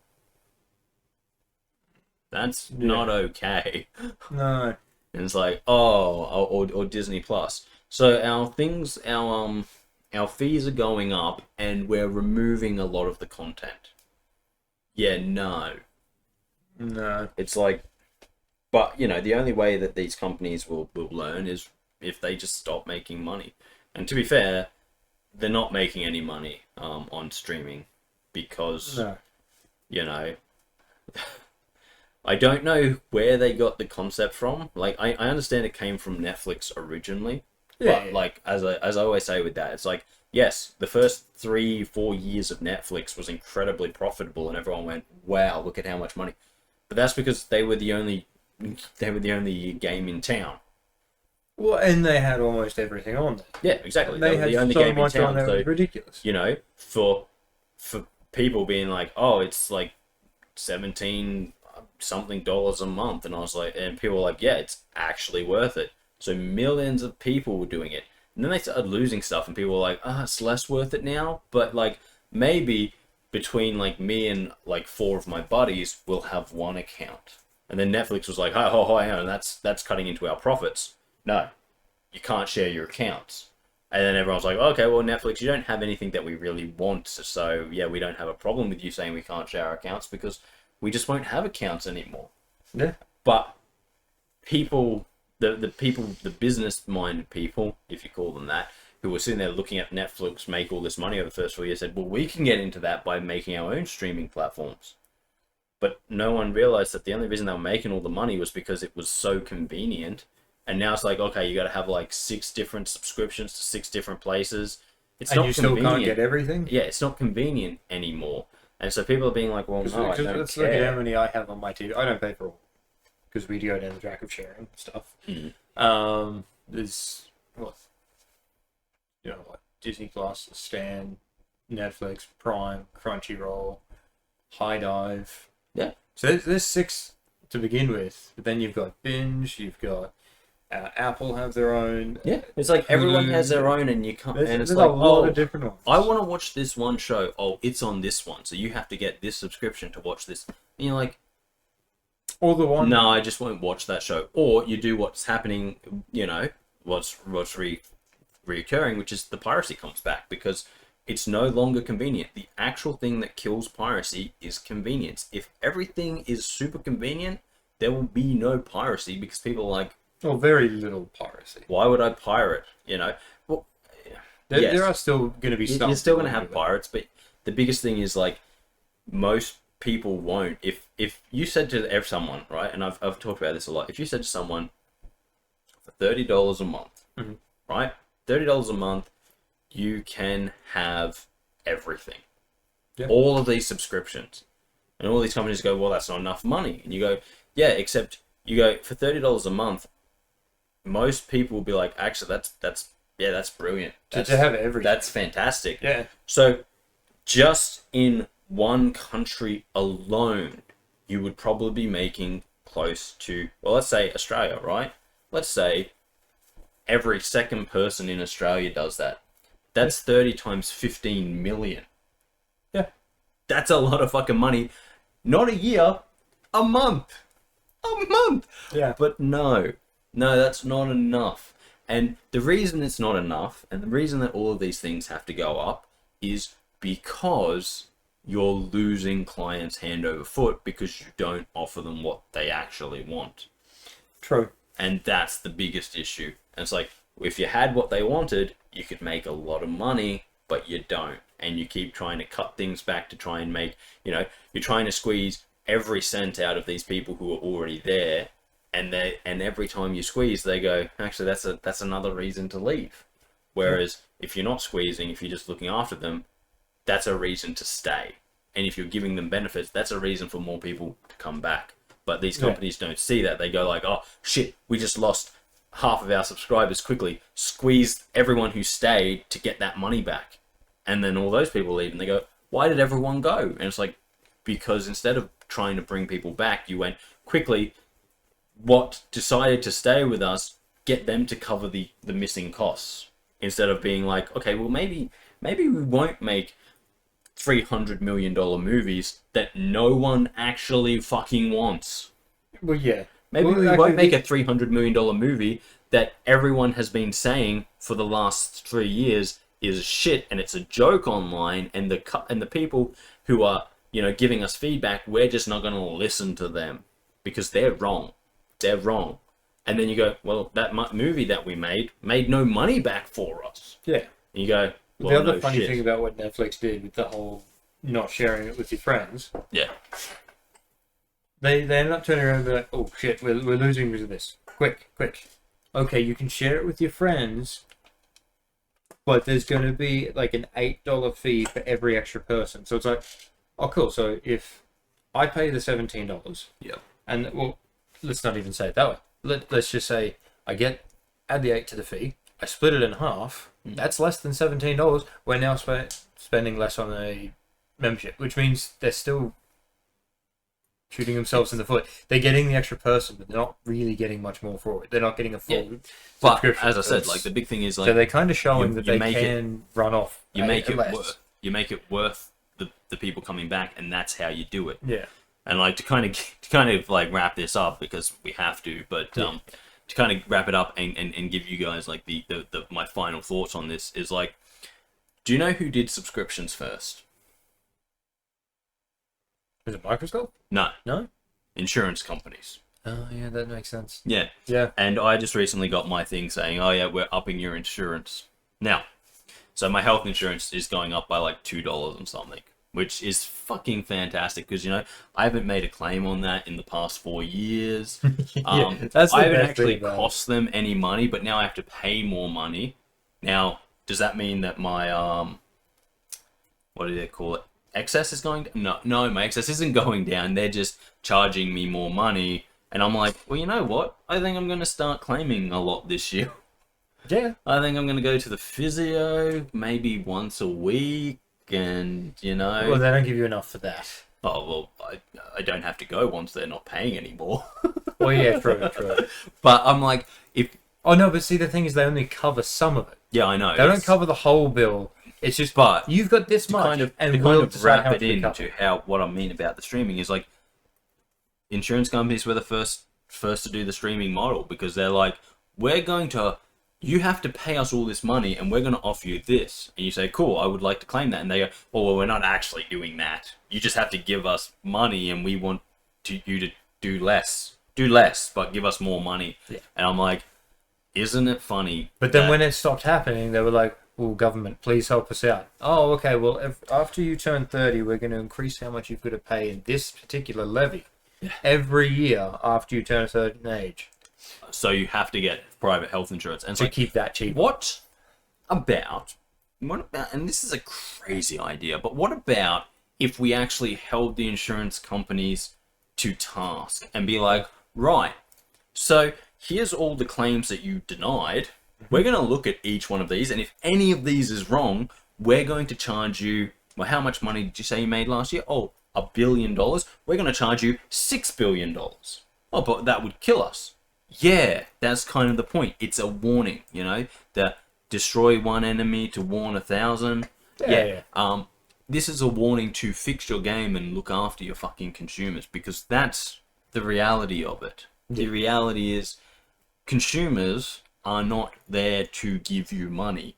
Speaker 1: That's not okay.
Speaker 2: No.
Speaker 1: And it's like, or Disney Plus. So our fees are going up and we're removing a lot of the content. Yeah, no. It's like, but the only way that these companies will learn is if they just stop making money. And to be fair, they're not making any money on streaming because I don't know where they got the concept from. Like I understand it came from Netflix originally. But like as I always say with that, it's like yes, the first 3-4 years of Netflix was incredibly profitable, and everyone went, "Wow, look at how much money." But that's because they were the only game in town.
Speaker 2: Well, and they had almost everything on there.
Speaker 1: Yeah, exactly.
Speaker 2: And they
Speaker 1: were
Speaker 2: had
Speaker 1: the only
Speaker 2: so
Speaker 1: game
Speaker 2: much
Speaker 1: in town,
Speaker 2: on there,
Speaker 1: so,
Speaker 2: it was ridiculous.
Speaker 1: you know, for people being like, "Oh, it's like 17 something dollars a month," and I was like, and people were like, "Yeah, it's actually worth it." So millions of people were doing it, and then they started losing stuff, and people were like, it's less worth it now." But like maybe between like me and like 4 of my buddies, we'll have one account, and then Netflix was like, "Hi, and that's cutting into our profits." No, you can't share your accounts. And then everyone's like, "Okay, well, Netflix, you don't have anything that we really want, so yeah, we don't have a problem with you saying we can't share our accounts because we just won't have accounts anymore."
Speaker 2: Yeah.
Speaker 1: But people, the business-minded people, if you call them that, who were sitting there looking at Netflix make all this money over the first 4 years, said, "Well, we can get into that by making our own streaming platforms." But no one realized that the only reason they were making all the money was because it was so convenient. And now it's like, okay, you got to have like 6 different subscriptions to 6 different places. It's
Speaker 2: and
Speaker 1: not
Speaker 2: you
Speaker 1: convenient.
Speaker 2: still can't get everything?
Speaker 1: Yeah, it's not convenient anymore. And so people are being like, "Well, no, I don't
Speaker 2: let's
Speaker 1: care."
Speaker 2: look at how many I have on my TV. I don't pay for all because we go down the track of sharing stuff. There's like Disney Plus, Stan, Netflix, Prime, Crunchyroll, High Dive.
Speaker 1: Yeah.
Speaker 2: So there's 6 to begin with, but then you've got Binge, you've got Apple have their own.
Speaker 1: Yeah, it's like everyone has their own, and you can't. And it's
Speaker 2: there's
Speaker 1: like,
Speaker 2: a lot of different ones.
Speaker 1: I want to watch this one show. Oh, it's on this one, so you have to get this subscription to watch this. And you're like,
Speaker 2: or the one.
Speaker 1: "No, I just won't watch that show." Or you do what's happening. What's reoccurring, which is the piracy comes back because it's no longer convenient. The actual thing that kills piracy is convenience. If everything is super convenient, there will be no piracy because people are like,
Speaker 2: well, very little piracy.
Speaker 1: "Why would I pirate?" Well,
Speaker 2: there are still going to be stuff.
Speaker 1: You're still going to have pirates, but the biggest thing is like most people won't. If you said to someone, right, and I've talked about this a lot. If you said to someone for $30 a month, right, $30 a month, you can have everything, all of these subscriptions, and all these companies go, "Well, that's not enough money," and you go, "Yeah, except you go for $30 a month." Most people will be like, "Actually, that's brilliant.
Speaker 2: To have everything.
Speaker 1: That's fantastic."
Speaker 2: Yeah.
Speaker 1: So, just in one country alone, you would probably be making close to, well, let's say Australia, right? Let's say every second person in Australia does that. That's 30 times 15 million.
Speaker 2: Yeah.
Speaker 1: That's a lot of fucking money. Not a year, a month. A month.
Speaker 2: Yeah.
Speaker 1: But no, that's not enough. And the reason it's not enough, and the reason that all of these things have to go up, is because you're losing clients hand over foot because you don't offer them what they actually want.
Speaker 2: True.
Speaker 1: And that's the biggest issue. And it's like, if you had what they wanted, you could make a lot of money, but you don't. And you keep trying to cut things back to try and make, you're trying to squeeze every cent out of these people who are already there. And every time you squeeze, they go, "Actually, that's another reason to leave." Whereas if you're not squeezing, if you're just looking after them, that's a reason to stay. And if you're giving them benefits, that's a reason for more people to come back. But these companies don't see that. They go like, "Oh shit, we just lost half of our subscribers quickly. Squeeze everyone who stayed to get that money back." And then all those people leave and they go, "Why did everyone go?" And it's like, because instead of trying to bring people back, you went quickly, what decided to stay with us, get them to cover the missing costs. Instead of being like, okay, well, maybe we won't make $300 million movies that no one actually fucking wants.
Speaker 2: Well, yeah.
Speaker 1: Maybe we won't make a $300 million movie that everyone has been saying for the last 3 years is shit and it's a joke online, and the people who are, giving us feedback, we're just not going to listen to them because they're wrong. They're wrong. And then you go, well, that movie that we made no money back for us.
Speaker 2: Yeah.
Speaker 1: And you go, well,
Speaker 2: the other
Speaker 1: no
Speaker 2: funny
Speaker 1: shit.
Speaker 2: thing about what Netflix did with the whole not sharing it with your friends,
Speaker 1: Yeah.
Speaker 2: they end up turning around and be like, "Oh shit, we're losing because of this. Quick. Okay, you can share it with your friends, but there's going to be like an $8 fee for every extra person. So it's like, oh, cool. So if I pay the $17,
Speaker 1: yeah,
Speaker 2: and well, let's not even say it that way. Let's just say I add the 8 to the fee. I split it in half. That's less than $17. We're now spending less on a membership, which means they're still shooting themselves in the foot. They're getting the extra person, but they're not really getting much more for it. They're not getting a full
Speaker 1: But as I said, like the big thing is like,
Speaker 2: so they're kind of showing that they can run off.
Speaker 1: You make it worth the people coming back, and that's how you do it.
Speaker 2: Yeah.
Speaker 1: And like to kind of like wrap this up because we have to, but to kind of wrap it up and give you guys like the my final thoughts on this is like, do you know who did subscriptions first?
Speaker 2: Was it Microsoft?
Speaker 1: No. Insurance companies.
Speaker 2: Oh, yeah, that makes sense.
Speaker 1: Yeah.
Speaker 2: Yeah.
Speaker 1: And I just recently got my thing saying, oh, yeah, we're upping your insurance. Now, so my health insurance is going up by like $2 and something, which is fucking fantastic because, you know, I haven't made a claim on that in the past 4 years.
Speaker 2: That's
Speaker 1: I haven't actually cost them any money, but now I have to pay more money. Now, does that mean that my, what do they call it? Excess is going down? No, my excess isn't going down. They're just charging me more money. And I'm like, well, you know what? I think I'm going to start claiming a lot this year.
Speaker 2: Yeah.
Speaker 1: I think I'm going to go to the physio maybe once a week. And, you know...
Speaker 2: Well, they don't give you enough for that.
Speaker 1: Oh, well, I don't have to go once they're not paying anymore.
Speaker 2: Well, yeah, true.
Speaker 1: But I'm like, if...
Speaker 2: Oh, no, but see, the thing is they only cover some of it.
Speaker 1: Yeah, I know.
Speaker 2: They don't cover the whole bill. It's just,
Speaker 1: but
Speaker 2: you've got this much,
Speaker 1: kind of,
Speaker 2: and
Speaker 1: to
Speaker 2: we'll
Speaker 1: kind of wrap it into what I mean about the streaming is like, insurance companies were the first to do the streaming model because they're like, you have to pay us all this money and we're going to offer you this. And you say, cool, I would like to claim that. And they go, well, we're not actually doing that. You just have to give us money and we want you to do less, but give us more money.
Speaker 2: Yeah.
Speaker 1: And I'm like, isn't it funny?
Speaker 2: But then when it stopped happening, they were like, well, government, please help us out. Oh, okay, well, after you turn 30, we're going to increase how much you've got to pay in this particular levy every year after you turn a certain age.
Speaker 1: So you have to get private health insurance. And
Speaker 2: to keep that cheap.
Speaker 1: What about, and this is a crazy idea, but what about if we actually held the insurance companies to task and be like, right, so here's all the claims that you denied. We're going to look at each one of these, and if any of these is wrong, we're going to charge you, well, how much money did you say you made last year? Oh, $1 billion. We're going to charge you $6 billion. Oh, but that would kill us. Yeah, that's kind of the point. It's a warning, you know, that destroy one enemy to warn 1,000. Yeah. This is a warning to fix your game and look after your fucking consumers because that's the reality of it. Yeah. The reality is consumers are not there to give you money.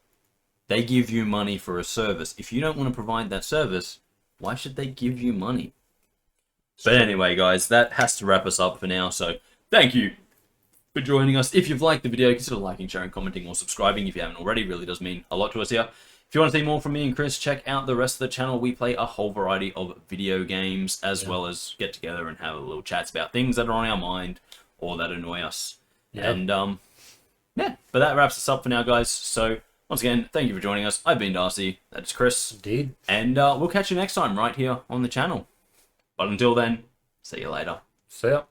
Speaker 1: They give you money for a service. If you don't want to provide that service, why should they give you money? But anyway, guys, that has to wrap us up for now. So thank you for joining us. If you've liked the video, consider liking, sharing, commenting, or subscribing if you haven't already. It really does mean a lot to us here. If you want to see more from me and Kris, check out the rest of the channel. We play a whole variety of video games, as well as get together and have a little chats about things that are on our mind or that annoy us. Yeah. And yeah, but that wraps us up for now, guys. So once again, thank you for joining us. I've been Darcy. That's Kris.
Speaker 2: Indeed.
Speaker 1: And we'll catch you next time right here on the channel. But until then, see you later.
Speaker 2: See ya.